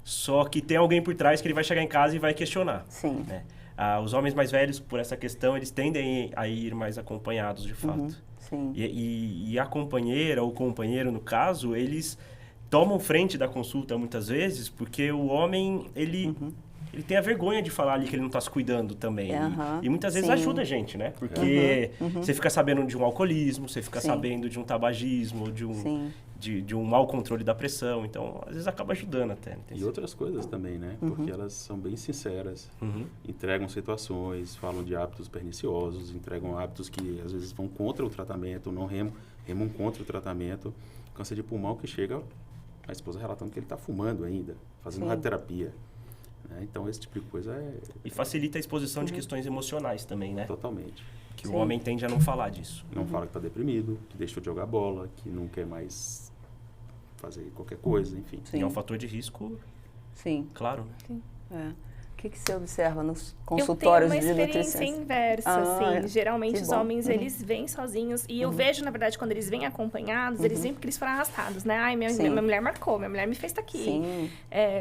só que tem alguém por trás que ele vai chegar em casa e vai questionar. Sim. Né? Os homens mais velhos, por essa questão, eles tendem a ir mais acompanhados, de fato. Sim. E a companheira, ou o companheiro, no caso, eles tomam frente da consulta muitas vezes, porque o homem, ele tem a vergonha de falar ali que ele não está se cuidando também. E muitas vezes ajuda a gente, né? Porque você fica sabendo de um alcoolismo, você fica sabendo de um tabagismo, de um mau controle da pressão. Então, às vezes acaba ajudando até. E outras coisas também, né? Porque elas são bem sinceras. Entregam situações, falam de hábitos perniciosos, entregam hábitos que às vezes vão contra o tratamento, não remam contra o tratamento. Câncer de pulmão que chega, a esposa relatando que ele está fumando ainda, fazendo radioterapia. Então, esse tipo de coisa E facilita a exposição de questões emocionais também, né? Totalmente. Que o homem tende a não falar disso. Não fala que está deprimido, que deixou de jogar bola, que não quer mais fazer qualquer coisa, enfim. E é um fator de risco, claro. Né? Sim. O que você observa nos consultórios de nutrição? Eu tenho uma experiência inversa, assim. Geralmente os homens, eles vêm sozinhos. E eu vejo, na verdade, quando eles vêm acompanhados, eles vêm porque eles foram arrastados, né? Ai, minha mulher marcou, minha mulher me fez isso aqui.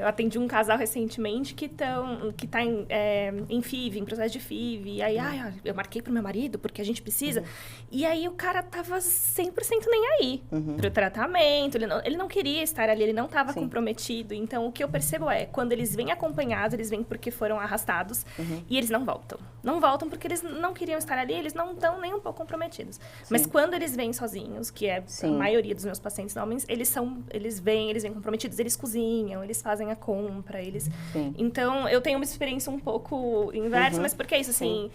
Eu atendi um casal recentemente que tá em FIV, em processo de FIV. E aí, eu marquei pro meu marido porque a gente precisa. E aí o cara tava 100% nem aí pro tratamento. Ele não queria estar ali, ele não tava comprometido. Então, o que eu percebo quando eles vêm acompanhados, eles vêm porque porque foram arrastados. E eles não voltam. Não voltam porque eles não queriam estar ali, eles não estão nem um pouco comprometidos. Mas quando eles vêm sozinhos, que é a maioria dos meus pacientes homens, eles vêm comprometidos, eles cozinham, eles fazem a compra, eles... Então, eu tenho uma experiência um pouco inversa, mas porque é isso, assim,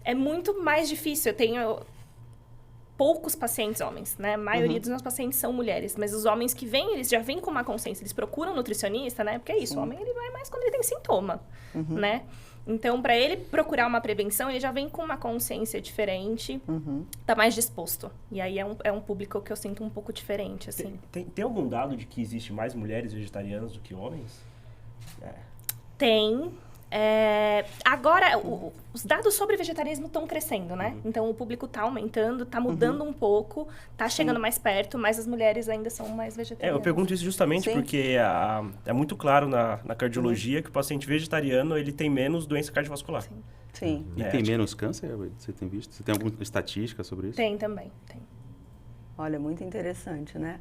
é muito mais difícil. Eu tenho poucos pacientes homens, né? A maioria dos meus pacientes são mulheres, mas os homens que vêm, eles já vêm com uma consciência, eles procuram nutricionista, né? Porque é isso, o homem ele vai mais quando ele tem sintoma, né? Então, para ele procurar uma prevenção, ele já vem com uma consciência diferente, tá mais disposto. E aí é um público que eu sinto um pouco diferente, assim. Tem algum dado de que existe mais mulheres vegetarianas do que homens? Tem. Agora, os dados sobre vegetarianismo estão crescendo, né? Então, o público está aumentando, está mudando um pouco, está chegando mais perto, mas as mulheres ainda são mais vegetarianas. Eu pergunto isso justamente porque é muito claro na cardiologia que o paciente vegetariano, ele tem menos doença cardiovascular. Sim. E tem menos câncer? Você tem visto? Você tem alguma estatística sobre isso? Tem também, tem. Olha, muito interessante, né?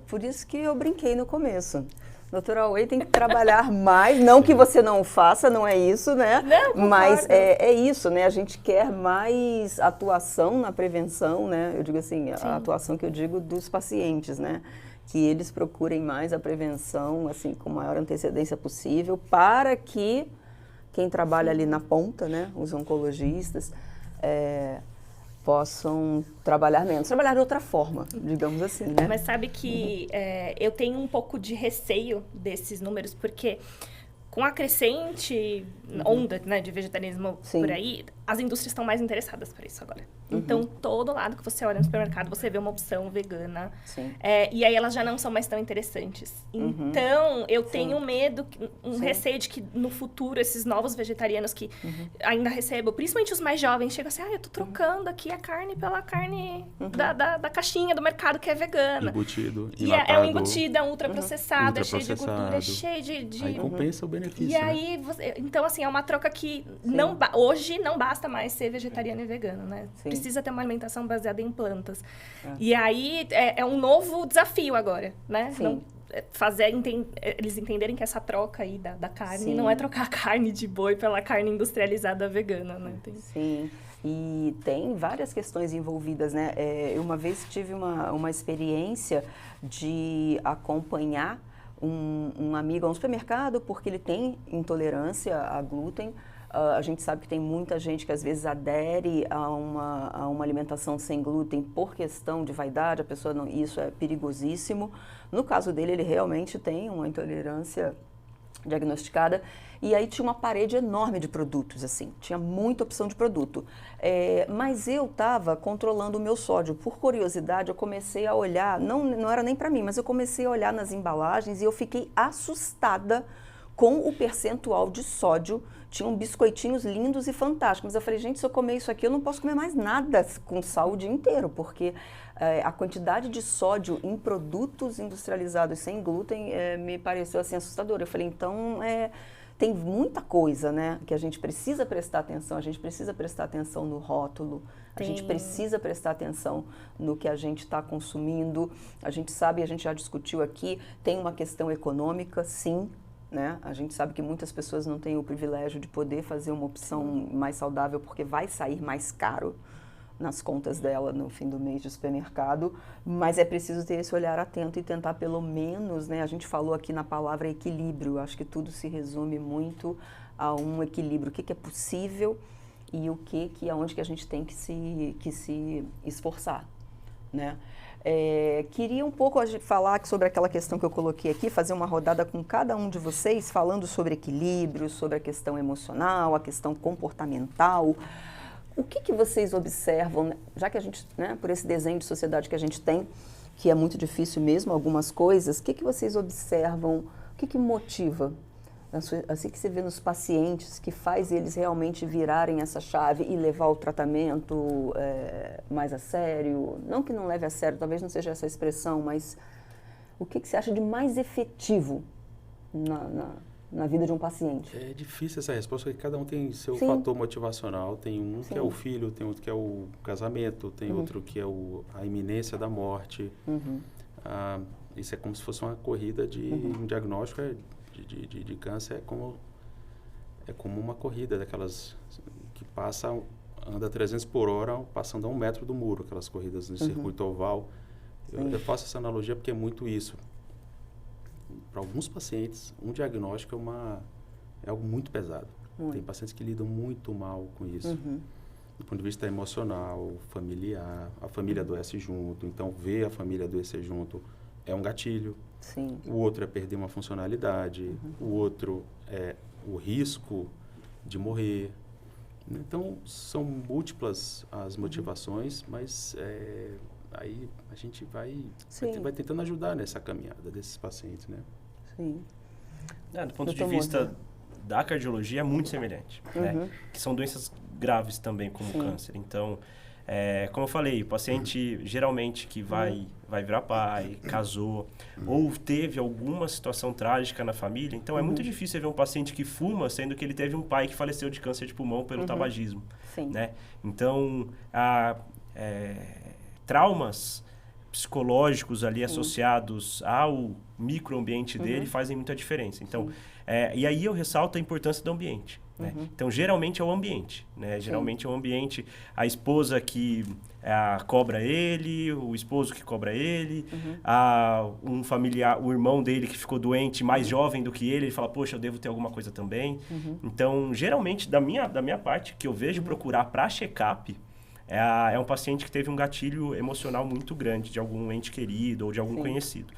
Por isso que eu brinquei no começo. Doutora Whey tem que trabalhar mais, não que você não o faça, não é isso, né? Não, mas é isso, né? A gente quer mais atuação na prevenção, né? Eu digo assim, a atuação que eu digo dos pacientes, né? Que eles procurem mais a prevenção, assim, com a maior antecedência possível, para que quem trabalha ali na ponta, né? Os oncologistas, possam trabalhar menos, trabalhar de outra forma, digamos assim, né? Mas sabe que eu tenho um pouco de receio desses números, porque com a crescente onda, né, de vegetarianismo por aí, as indústrias estão mais interessadas por isso agora. Então, todo lado que você olha no supermercado, você vê uma opção vegana. E aí, elas já não são mais tão interessantes. Então, eu tenho medo, receio de que no futuro, esses novos vegetarianos que ainda recebo, principalmente os mais jovens, chegam assim, eu tô trocando aqui a carne pela carne da caixinha do mercado que é vegana. Embutido, e é um embutido, é um ultraprocessado, é cheio de gordura, é cheio de... Aí compensa o benefício, E aí, então, assim, é uma troca que hoje não basta mais ser vegetariano e vegano, né? Precisa ter uma alimentação baseada em plantas. E aí, é um novo desafio agora, né? Eles entenderem que essa troca aí da carne não é trocar a carne de boi pela carne industrializada vegana, né? Sim, e tem várias questões envolvidas, né? Eu uma vez tive uma experiência de acompanhar um amigo a um supermercado porque ele tem intolerância a glúten. A gente sabe que tem muita gente que às vezes adere a uma alimentação sem glúten por questão de vaidade, a pessoa não, isso é perigosíssimo. No caso dele, ele realmente tem uma intolerância diagnosticada. E aí tinha uma parede enorme de produtos, assim, tinha muita opção de produto. Mas eu estava controlando o meu sódio. Por curiosidade, eu comecei a olhar, não era nem para mim, mas eu comecei a olhar nas embalagens e eu fiquei assustada com o percentual de sódio. Tinham biscoitinhos lindos e fantásticos. Mas eu falei, gente, se eu comer isso aqui, eu não posso comer mais nada com sal o dia inteiro, porque a quantidade de sódio em produtos industrializados sem glúten me pareceu assim assustadora. Eu falei, então tem muita coisa, né, que a gente precisa prestar atenção. A gente precisa prestar atenção no rótulo. A gente precisa prestar atenção no que a gente está consumindo. A gente sabe, a gente já discutiu aqui, tem uma questão econômica, sim. Né? A gente sabe que muitas pessoas não têm o privilégio de poder fazer uma opção mais saudável porque vai sair mais caro nas contas dela no fim do mês de supermercado, mas é preciso ter esse olhar atento e tentar pelo menos, né? A gente falou aqui na palavra equilíbrio, acho que tudo se resume muito a um equilíbrio, o que é possível e o que aonde que a gente tem que se esforçar, né? Queria um pouco falar sobre aquela questão que eu coloquei aqui, fazer uma rodada com cada um de vocês, falando sobre equilíbrio, sobre a questão emocional, a questão comportamental. O que vocês observam, né? Já que a gente, né, por esse desenho de sociedade que a gente tem, que é muito difícil mesmo, algumas coisas, o que vocês observam, o que motiva? Assim que você vê nos pacientes, que faz eles realmente virarem essa chave e levar o tratamento mais a sério? Não que não leve a sério, talvez não seja essa expressão, mas o que você acha de mais efetivo na vida de um paciente? É difícil essa resposta, porque cada um tem seu fator motivacional. Tem um que é o filho, tem outro que é o casamento, tem outro que é a iminência da morte. Isso é como se fosse uma corrida de um diagnóstico de câncer, é como é como uma corrida daquelas que anda 300 por hora passando a 1 metro do muro, aquelas corridas no circuito oval. Eu faço essa analogia porque é muito isso. Para alguns pacientes, um diagnóstico é algo muito pesado. Tem pacientes que lidam muito mal com isso. Do ponto de vista emocional, familiar, a família adoece junto, então ver a família adoecer junto é um gatilho. Sim. O outro é perder uma funcionalidade, o outro é o risco de morrer. Então, são múltiplas as motivações, mas aí a gente vai tentando ajudar nessa caminhada desses pacientes, né? Sim. Do ponto de vista da cardiologia, é muito semelhante, né? Que são doenças graves também, como o câncer. Então, como eu falei, o paciente geralmente que vai virar pai, casou, ou teve alguma situação trágica na família. Então, é muito difícil ver um paciente que fuma, sendo que ele teve um pai que faleceu de câncer de pulmão pelo tabagismo. Sim. Né? Então, traumas psicológicos ali associados ao microambiente dele fazem muita diferença. Então, e aí eu ressalto a importância do ambiente. Né? Então, geralmente é o ambiente. Né? Geralmente é o ambiente, a esposa que cobra ele, o esposo que cobra ele, um familiar, o irmão dele que ficou doente, mais jovem do que ele fala, poxa, eu devo ter alguma coisa também. Então, geralmente, da minha parte, que eu vejo procurar para check-up, é um paciente que teve um gatilho emocional muito grande de algum ente querido ou de algum conhecido.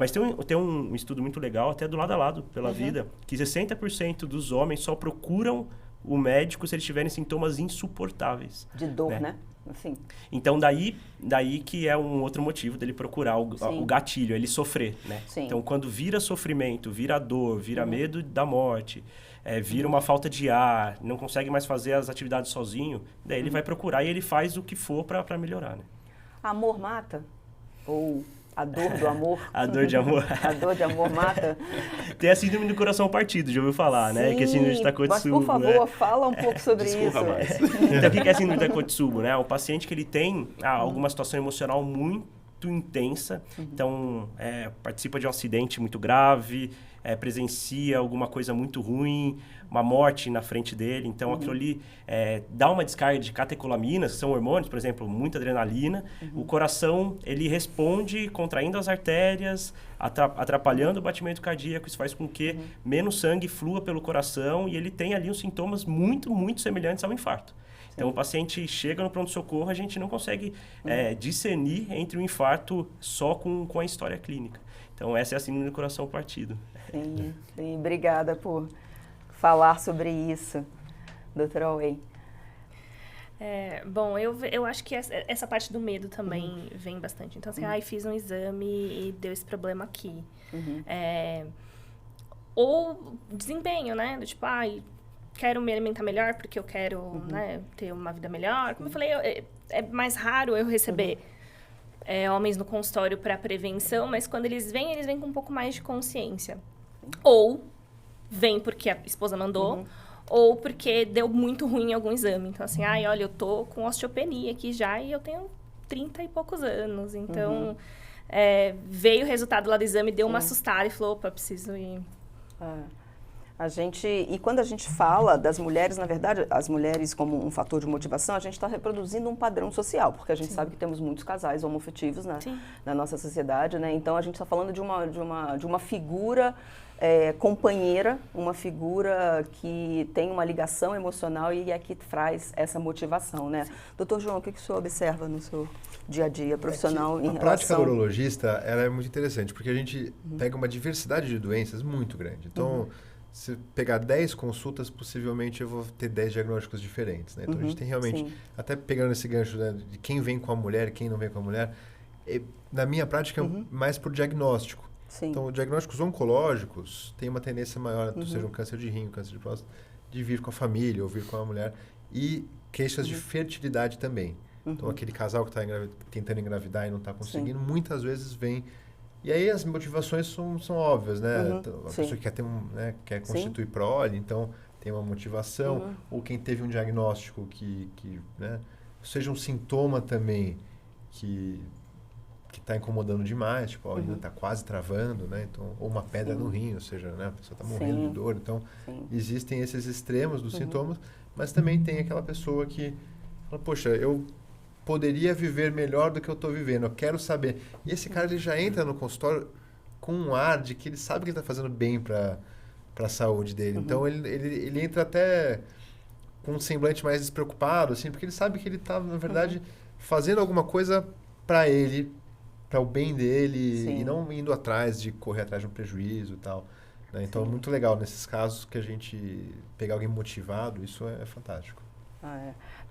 Mas tem um estudo muito legal, até do lado a lado, pela vida, que 60% dos homens só procuram o médico se eles tiverem sintomas insuportáveis. De dor, né? Assim. Então, daí que é um outro motivo dele procurar o gatilho, ele sofrer, né? Sim. Então, quando vira sofrimento, vira dor, vira medo da morte, vira uma falta de ar, não consegue mais fazer as atividades sozinho, daí ele vai procurar e ele faz o que for para melhorar, né? Amor mata? Ou a dor do amor? A dor de amor. A dor de amor mata? Tem a síndrome do coração partido, já ouviu falar, né? Que é a síndrome de Takotsubo, mas por favor, fala um pouco sobre isso. Então, o que é a síndrome de Takotsubo, né? O paciente que ele tem alguma situação emocional muito intensa, então participa de um acidente muito grave, presencia alguma coisa muito ruim, uma morte na frente dele, então aquilo ali dá uma descarga de catecolaminas, que são hormônios, por exemplo, muita adrenalina, o coração ele responde contraindo as artérias, atrapalhando o batimento cardíaco, isso faz com que menos sangue flua pelo coração e ele tem ali uns sintomas muito, muito semelhantes ao infarto. Então, o paciente chega no pronto-socorro, a gente não consegue discernir entre o infarto só com a história clínica. Então, essa é a síndrome do coração partido. Sim, obrigada por falar sobre isso, doutora Way. Bom, eu acho que essa parte do medo também vem bastante. Então, assim, fiz um exame e deu esse problema aqui. Ou desempenho, né? Do tipo, quero me alimentar melhor porque eu quero né, ter uma vida melhor. Como eu falei, é mais raro eu receber homens no consultório para prevenção, mas quando eles vêm com um pouco mais de consciência. Ou vem porque a esposa mandou, ou porque deu muito ruim em algum exame. Então, assim, olha, eu tô com osteopenia aqui já e eu tenho 30 e poucos anos. Então, veio o resultado lá do exame, deu uma assustada e falou, opa, preciso ir... E quando a gente fala das mulheres, na verdade, as mulheres como um fator de motivação, a gente está reproduzindo um padrão social, porque a gente sabe que temos muitos casais homoafetivos na nossa sociedade, né? Então, a gente está falando de uma figura companheira, uma figura que tem uma ligação emocional e é que traz essa motivação, né? Doutor João, o que o senhor observa no seu dia a dia profissional em relação... A prática do urologista, ela é muito interessante, porque a gente pega uma diversidade de doenças muito grande. Então... Se pegar 10 consultas, possivelmente eu vou ter 10 diagnósticos diferentes, né? Então, a gente tem realmente, até pegando esse gancho, né, de quem vem com a mulher e quem não vem com a mulher, na minha prática é mais por diagnóstico. Sim. Então, diagnósticos oncológicos têm uma tendência maior, seja um câncer de rim, um câncer de próstata, de vir com a família ou vir com a mulher. E queixas de fertilidade também. Então, aquele casal que está tentando engravidar e não está conseguindo, muitas vezes vem... E aí as motivações são óbvias, né? A pessoa que quer quer constituir prole, então tem uma motivação. Ou quem teve um diagnóstico que né, seja um sintoma também que que está incomodando demais, tipo, a urina está quase travando, né? Então, ou uma pedra no rim, ou seja, né, a pessoa está morrendo de dor. Então, existem esses extremos dos sintomas, mas também tem aquela pessoa que fala, poxa, eu poderia viver melhor do que eu estou vivendo, eu quero saber. E esse cara, ele já entra no consultório com um ar de que ele sabe que ele está fazendo bem para a saúde dele. Então, ele entra até com um semblante mais despreocupado, assim, porque ele sabe que ele está, na verdade, fazendo alguma coisa para ele, para o bem dele, e não indo atrás de correr atrás de um prejuízo e tal. Né? Então, é muito legal nesses casos que a gente pegar alguém motivado, isso é fantástico.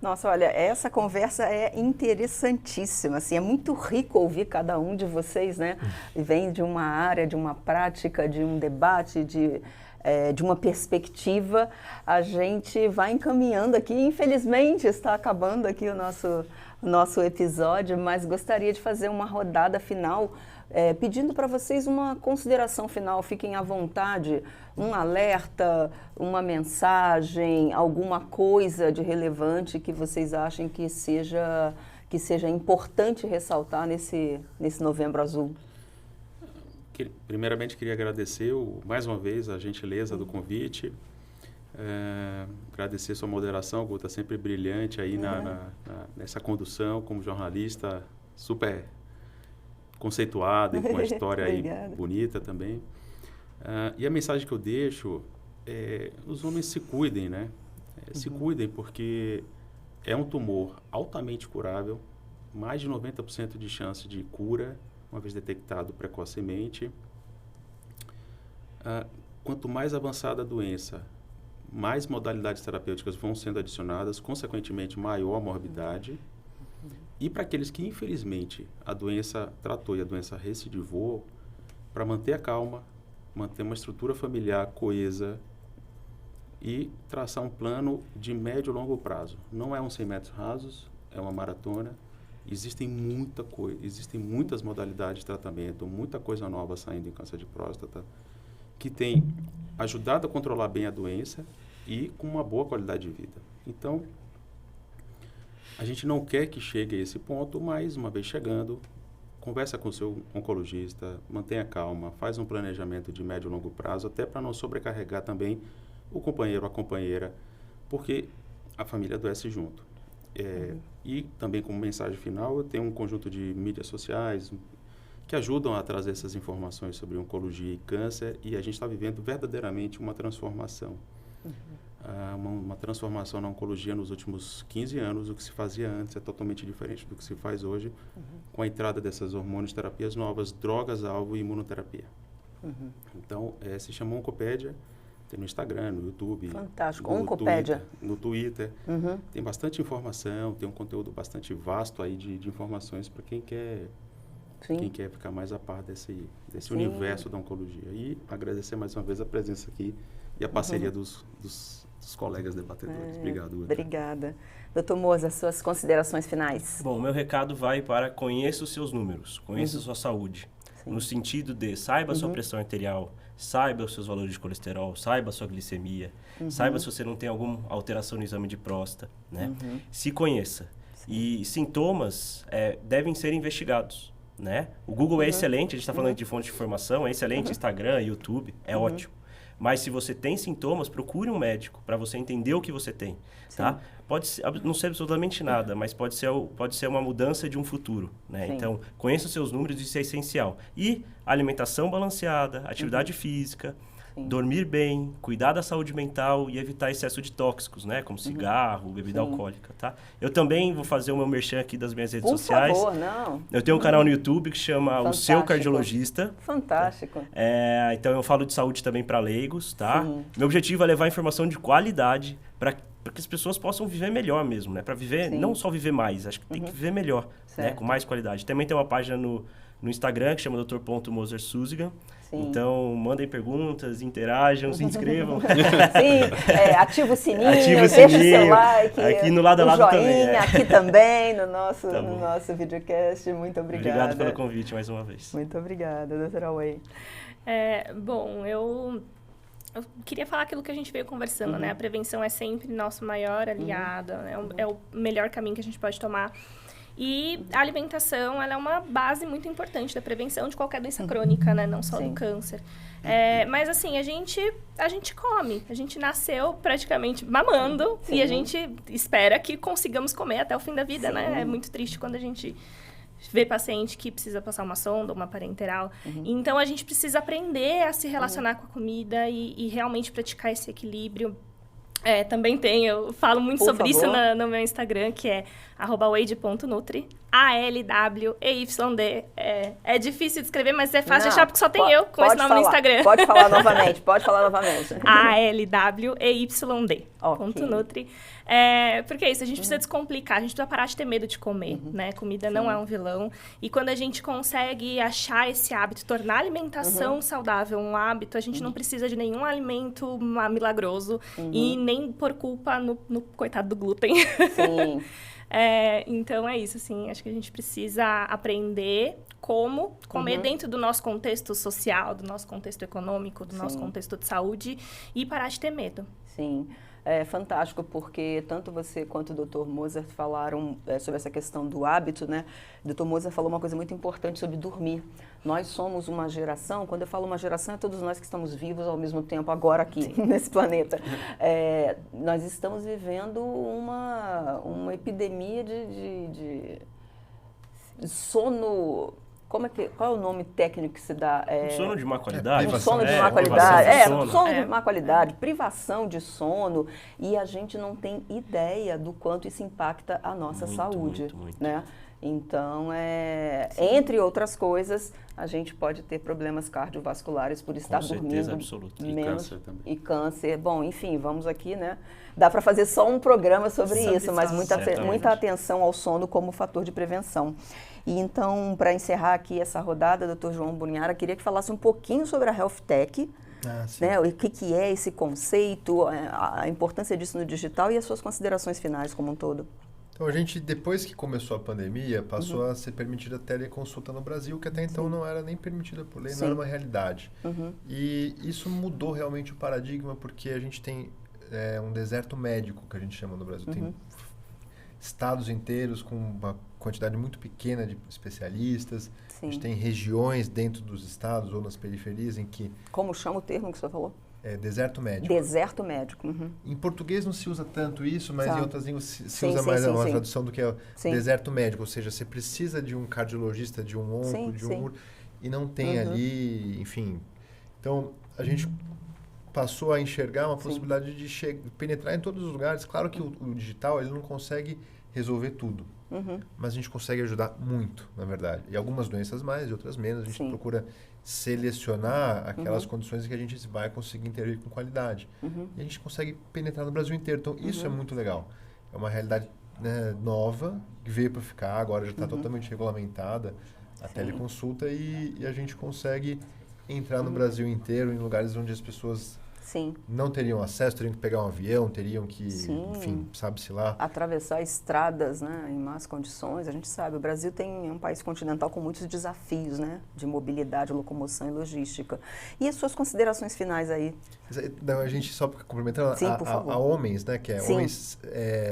Nossa, olha, essa conversa é interessantíssima, assim, é muito rico ouvir cada um de vocês, né? Vem de uma área, de uma prática, de um debate, de uma perspectiva. A gente vai encaminhando aqui, infelizmente está acabando aqui o nosso episódio, mas gostaria de fazer uma rodada final, pedindo para vocês uma consideração final. Fiquem à vontade, um alerta, uma mensagem, alguma coisa de relevante que vocês achem que seja importante ressaltar nesse Novembro Azul. Primeiramente, queria agradecer mais uma vez a gentileza do convite. Agradecer sua moderação, Guta, sempre brilhante aí nessa condução como jornalista, super conceituada e com uma história aí bonita também. E a mensagem que eu deixo é: os homens se cuidem, né? Se cuidem, porque é um tumor altamente curável, mais de 90% de chance de cura, uma vez detectado precocemente. Quanto mais avançada a doença, mais modalidades terapêuticas vão sendo adicionadas, consequentemente maior a morbidade. E para aqueles que, infelizmente, a doença tratou e a doença recidivou, para manter a calma, manter uma estrutura familiar coesa e traçar um plano de médio e longo prazo. Não é 100 metros rasos, é uma maratona. Existem muitas modalidades de tratamento, muita coisa nova saindo em câncer de próstata, que tem ajudado a controlar bem a doença e com uma boa qualidade de vida. Então, a gente não quer que chegue a esse ponto, mas uma vez chegando, conversa com o seu oncologista, mantenha calma, faz um planejamento de médio e longo prazo, até para não sobrecarregar também o companheiro ou a companheira, porque a família adoece junto. E também, como mensagem final, eu tenho um conjunto de mídias sociais que ajudam a trazer essas informações sobre oncologia e câncer, e a gente está vivendo verdadeiramente uma transformação. Uma transformação na oncologia nos últimos 15 anos. O que se fazia antes é totalmente diferente do que se faz hoje, com a entrada dessas hormônios, terapias novas, drogas-alvo e imunoterapia. Então, se chama Oncopédia, tem no Instagram, no YouTube. Fantástico, Oncopédia. No Twitter. Tem bastante informação, tem um conteúdo bastante vasto aí de informações para quem quer ficar mais a par desse universo da oncologia. E agradecer mais uma vez a presença aqui e a parceria dos colegas debatedores. Obrigado, Guta. Obrigada. Dr. Moza, suas considerações finais. Bom, meu recado vai para conheça os seus números, conheça a sua saúde. No sentido de saiba a sua pressão arterial, saiba os seus valores de colesterol, saiba a sua glicemia, saiba se você não tem alguma alteração no exame de próstata, né? Se conheça. E sintomas devem ser investigados, né? O Google é excelente, a gente está falando de fonte de informação, é excelente, Instagram, YouTube, é ótimo. Mas se você tem sintomas, procure um médico para você entender o que você tem, tá? Pode não ser absolutamente nada, mas pode ser uma mudança de um futuro, né? Então, conheça os seus números, isso é essencial. E alimentação balanceada, atividade física, dormir bem, cuidar da saúde mental e evitar excesso de tóxicos, né? Como cigarro, bebida alcoólica, tá? Eu também vou fazer o meu merchan aqui das minhas redes sociais. Por favor, não. Eu tenho um canal no YouTube que chama O Seu Cardiologista. Fantástico. Então, eu falo de saúde também para leigos, tá? Meu objetivo é levar informação de qualidade para que as pessoas possam viver melhor mesmo, né? Para viver, não só viver mais, acho que tem que viver melhor, né? Com mais qualidade. Também tem uma página no Instagram que chama Dr.Moser-Suzigan. Então, mandem perguntas, interajam, se inscrevam. Ativa o sininho, deixa o seu like. Aqui no lado a lado joinha, também. Aqui também, no nosso videocast. Muito obrigada. Obrigado pelo convite mais uma vez. Muito obrigada, doutora Way. Bom, eu queria falar aquilo que a gente veio conversando, né? A prevenção é sempre nosso maior aliado, é o melhor caminho que a gente pode tomar. E a alimentação, ela é uma base muito importante da prevenção de qualquer doença crônica, né? Não só Sim. do câncer. Mas assim, a gente come. A gente nasceu praticamente mamando e a gente espera que consigamos comer até o fim da vida, né? É muito triste quando a gente vê paciente que precisa passar uma sonda, uma parenteral. Então, a gente precisa aprender a se relacionar com a comida e realmente praticar esse equilíbrio. Também eu falo muito sobre isso no meu Instagram, que é @wade.nutri, ALWEYD. É difícil de escrever, mas é fácil de achar porque só tem eu com esse nome no Instagram. Pode falar novamente. ALWEYD. Ok. .nutri. Porque é isso, a gente precisa descomplicar, a gente precisa parar de ter medo de comer, né? Comida não é um vilão. E quando a gente consegue achar esse hábito, tornar a alimentação saudável um hábito, a gente não precisa de nenhum alimento milagroso e nem por culpa no coitado do glúten. Sim. Então é isso, assim, acho que a gente precisa aprender como comer dentro do nosso contexto social, do nosso contexto econômico, do nosso contexto de saúde e parar de ter medo. Sim. É fantástico, porque tanto você quanto o Dr. Mozart falaram sobre essa questão do hábito, né? O Dr. Mozart falou uma coisa muito importante sobre dormir. Nós somos uma geração, quando eu falo uma geração, é todos nós que estamos vivos ao mesmo tempo, agora aqui, nesse planeta. Nós estamos vivendo uma epidemia de sono... Qual é o nome técnico que se dá? Sono de má qualidade. Sono de má qualidade. Sono de má qualidade, privação de sono. E a gente não tem ideia do quanto isso impacta a nossa saúde. Muito. Né? Então, entre outras coisas, a gente pode ter problemas cardiovasculares por estar dormindo absoluta. menos. E câncer também. E câncer. Bom, enfim, vamos aqui, né? Dá para fazer só um programa sobre isso, mas muita atenção ao sono como fator de prevenção. E então, para encerrar aqui essa rodada, Dr. João Bunhara, queria que falasse um pouquinho sobre a Health Tech, né? O que é esse conceito, a importância disso no digital e as suas considerações finais como um todo. Então, a gente, depois que começou a pandemia, passou a ser permitida a teleconsulta no Brasil, que até então não era nem permitida por lei, não era uma realidade. E isso mudou realmente o paradigma, porque a gente tem um deserto médico, que a gente chama no Brasil. Tem estados inteiros com uma quantidade muito pequena de especialistas. A gente tem regiões dentro dos estados ou nas periferias em que... Como chama o termo que o senhor falou? Deserto médico. Deserto médico. Em português não se usa tanto isso, mas em outras línguas se usa mais uma tradução do que é deserto médico. Ou seja, você precisa de um cardiologista, de um onco, de um... E não tem ali, enfim. Então, a gente passou a enxergar uma possibilidade de penetrar em todos os lugares. Claro que o digital ele não consegue resolver tudo, mas a gente consegue ajudar muito, na verdade. E algumas doenças mais e outras menos. A gente procura selecionar aquelas condições em que a gente vai conseguir intervir com qualidade. E a gente consegue penetrar no Brasil inteiro. Então, isso é muito legal. É uma realidade, né, nova, que veio para ficar, agora já está totalmente regulamentada a teleconsulta e a gente consegue entrar no Brasil inteiro, em lugares onde as pessoas não teriam acesso, teriam que pegar um avião, teriam que, enfim, sabe-se lá. Atravessar estradas, né, em más condições. A gente sabe, o Brasil é um país continental com muitos desafios, né, de mobilidade, locomoção e logística. E as suas considerações finais aí? Não, a gente, só complementando, a Homens, né, que é Homens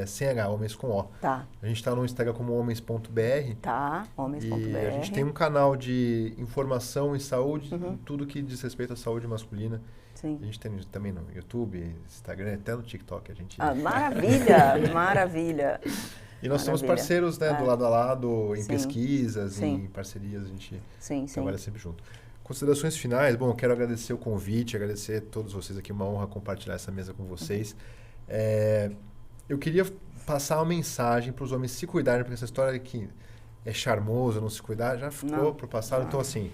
sem H, Homens com O. Tá. A gente está no Instagram como homens.br. Tá, homens.br. E a gente tem um canal de informação em saúde, tudo que diz respeito à saúde masculina. Sim. A gente tem também no YouTube, Instagram, até no TikTok. A gente... Maravilha, maravilha. E nós somos parceiros, né, do lado a lado, em pesquisas, em parcerias, a gente trabalha sempre junto. Considerações finais, bom, eu quero agradecer o convite, agradecer a todos vocês aqui, uma honra compartilhar essa mesa com vocês. Eu queria passar uma mensagem para os homens se cuidarem, porque essa história que é charmoso, não se cuidar, já ficou para o passado. Então, assim,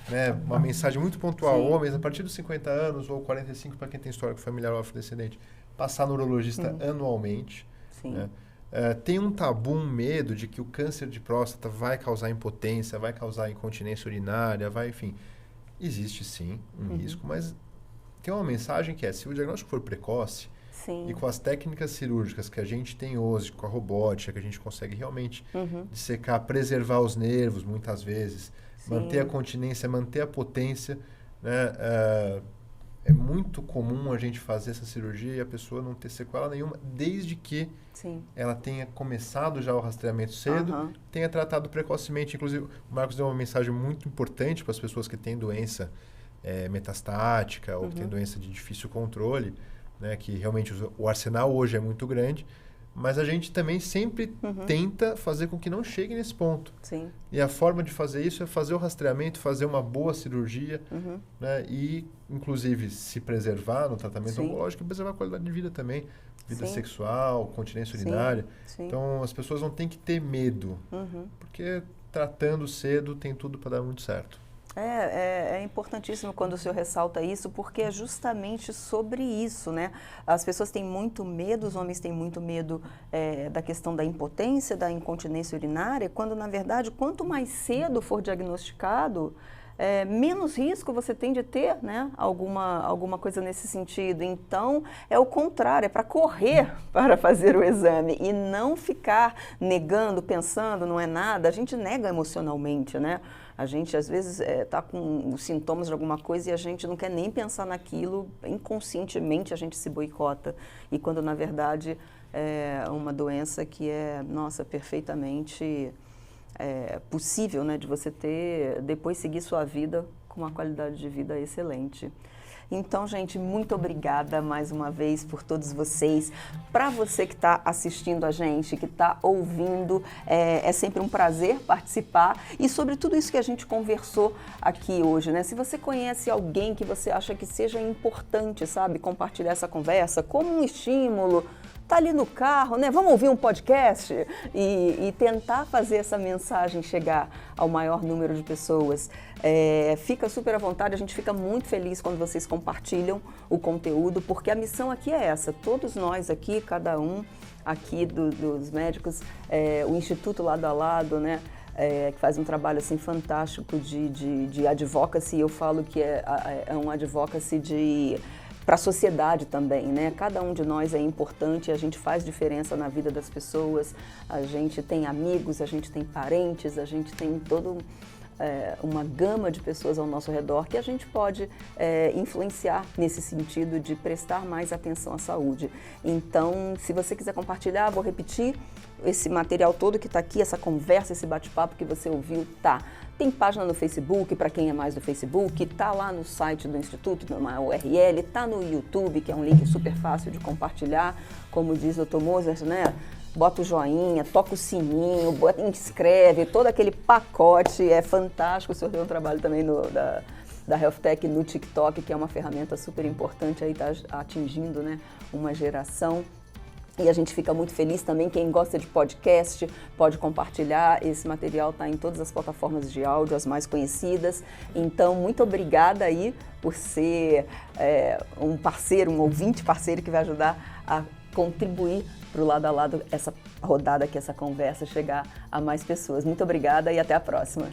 né, uma mensagem muito pontual. Homens, a partir dos 50 anos ou 45, para quem tem histórico familiar ou afrodescendente, passar no urologista anualmente. Né? Tem um tabu, um medo de que o câncer de próstata vai causar impotência, vai causar incontinência urinária, enfim. Existe, sim, um risco, mas tem uma mensagem que se o diagnóstico for precoce, e com as técnicas cirúrgicas que a gente tem hoje, com a robótica, que a gente consegue realmente dissecar, preservar os nervos, muitas vezes, manter a continência, manter a potência, né? é muito comum a gente fazer essa cirurgia e a pessoa não ter sequela nenhuma, desde que Sim. ela tenha começado já o rastreamento cedo, tenha tratado precocemente. Inclusive, o Marcos deu uma mensagem muito importante para as pessoas que têm doença metastática ou que têm doença de difícil controle, né, que realmente o arsenal hoje é muito grande, mas a gente também sempre tenta fazer com que não chegue nesse ponto. Sim. E a forma de fazer isso é fazer o rastreamento, fazer uma boa cirurgia, né, e, inclusive, se preservar no tratamento oncológico e preservar a qualidade de vida também. Vida sexual, continência urinária. Sim. Então, as pessoas não têm que ter medo, porque tratando cedo tem tudo para dar muito certo. É importantíssimo quando o senhor ressalta isso, porque é justamente sobre isso, né? As pessoas têm muito medo, os homens têm muito medo da questão da impotência, da incontinência urinária, quando, na verdade, quanto mais cedo for diagnosticado, menos risco você tem de ter, né, alguma coisa nesse sentido. Então, é o contrário, é para correr para fazer o exame e não ficar negando, pensando, não é nada. A gente nega emocionalmente, né? A gente, às vezes, está com os sintomas de alguma coisa e a gente não quer nem pensar naquilo, inconscientemente a gente se boicota. E quando, na verdade, é uma doença que é, nossa, perfeitamente possível, né, de você ter, depois seguir sua vida com uma qualidade de vida excelente. Então, gente, muito obrigada mais uma vez por todos vocês. Para você que está assistindo a gente, que está ouvindo, é sempre um prazer participar. E sobre tudo isso que a gente conversou aqui hoje, né? Se você conhece alguém que você acha que seja importante, sabe, compartilhar essa conversa como um estímulo, tá ali no carro, né? Vamos ouvir um podcast e tentar fazer essa mensagem chegar ao maior número de pessoas. Fica super à vontade, a gente fica muito feliz quando vocês compartilham o conteúdo, porque a missão aqui é essa, todos nós aqui, cada um aqui dos médicos, o Instituto Lado a Lado, né? Que faz um trabalho assim fantástico de advocacy. Eu falo que é um advocacy para a sociedade também, né? Cada um de nós é importante, a gente faz diferença na vida das pessoas, a gente tem amigos, a gente tem parentes, a gente tem toda uma gama de pessoas ao nosso redor que a gente pode influenciar nesse sentido de prestar mais atenção à saúde. Então, se você quiser compartilhar, vou repetir, esse material todo que está aqui, essa conversa, esse bate-papo que você ouviu, tem página no Facebook, para quem é mais do Facebook, tá lá no site do Instituto, na URL, tá no YouTube, que é um link super fácil de compartilhar, como diz o Dr. Mozart, né? Bota o joinha, toca o sininho, inscreve, todo aquele pacote, é fantástico. O senhor tem um trabalho também da Health Tech no TikTok, que é uma ferramenta super importante, aí tá atingindo, né, uma geração. E a gente fica muito feliz também, quem gosta de podcast pode compartilhar, esse material está em todas as plataformas de áudio, as mais conhecidas. Então, muito obrigada aí por ser um parceiro, um ouvinte parceiro que vai ajudar a contribuir para o Lado a Lado, essa rodada aqui, essa conversa, chegar a mais pessoas. Muito obrigada e até a próxima.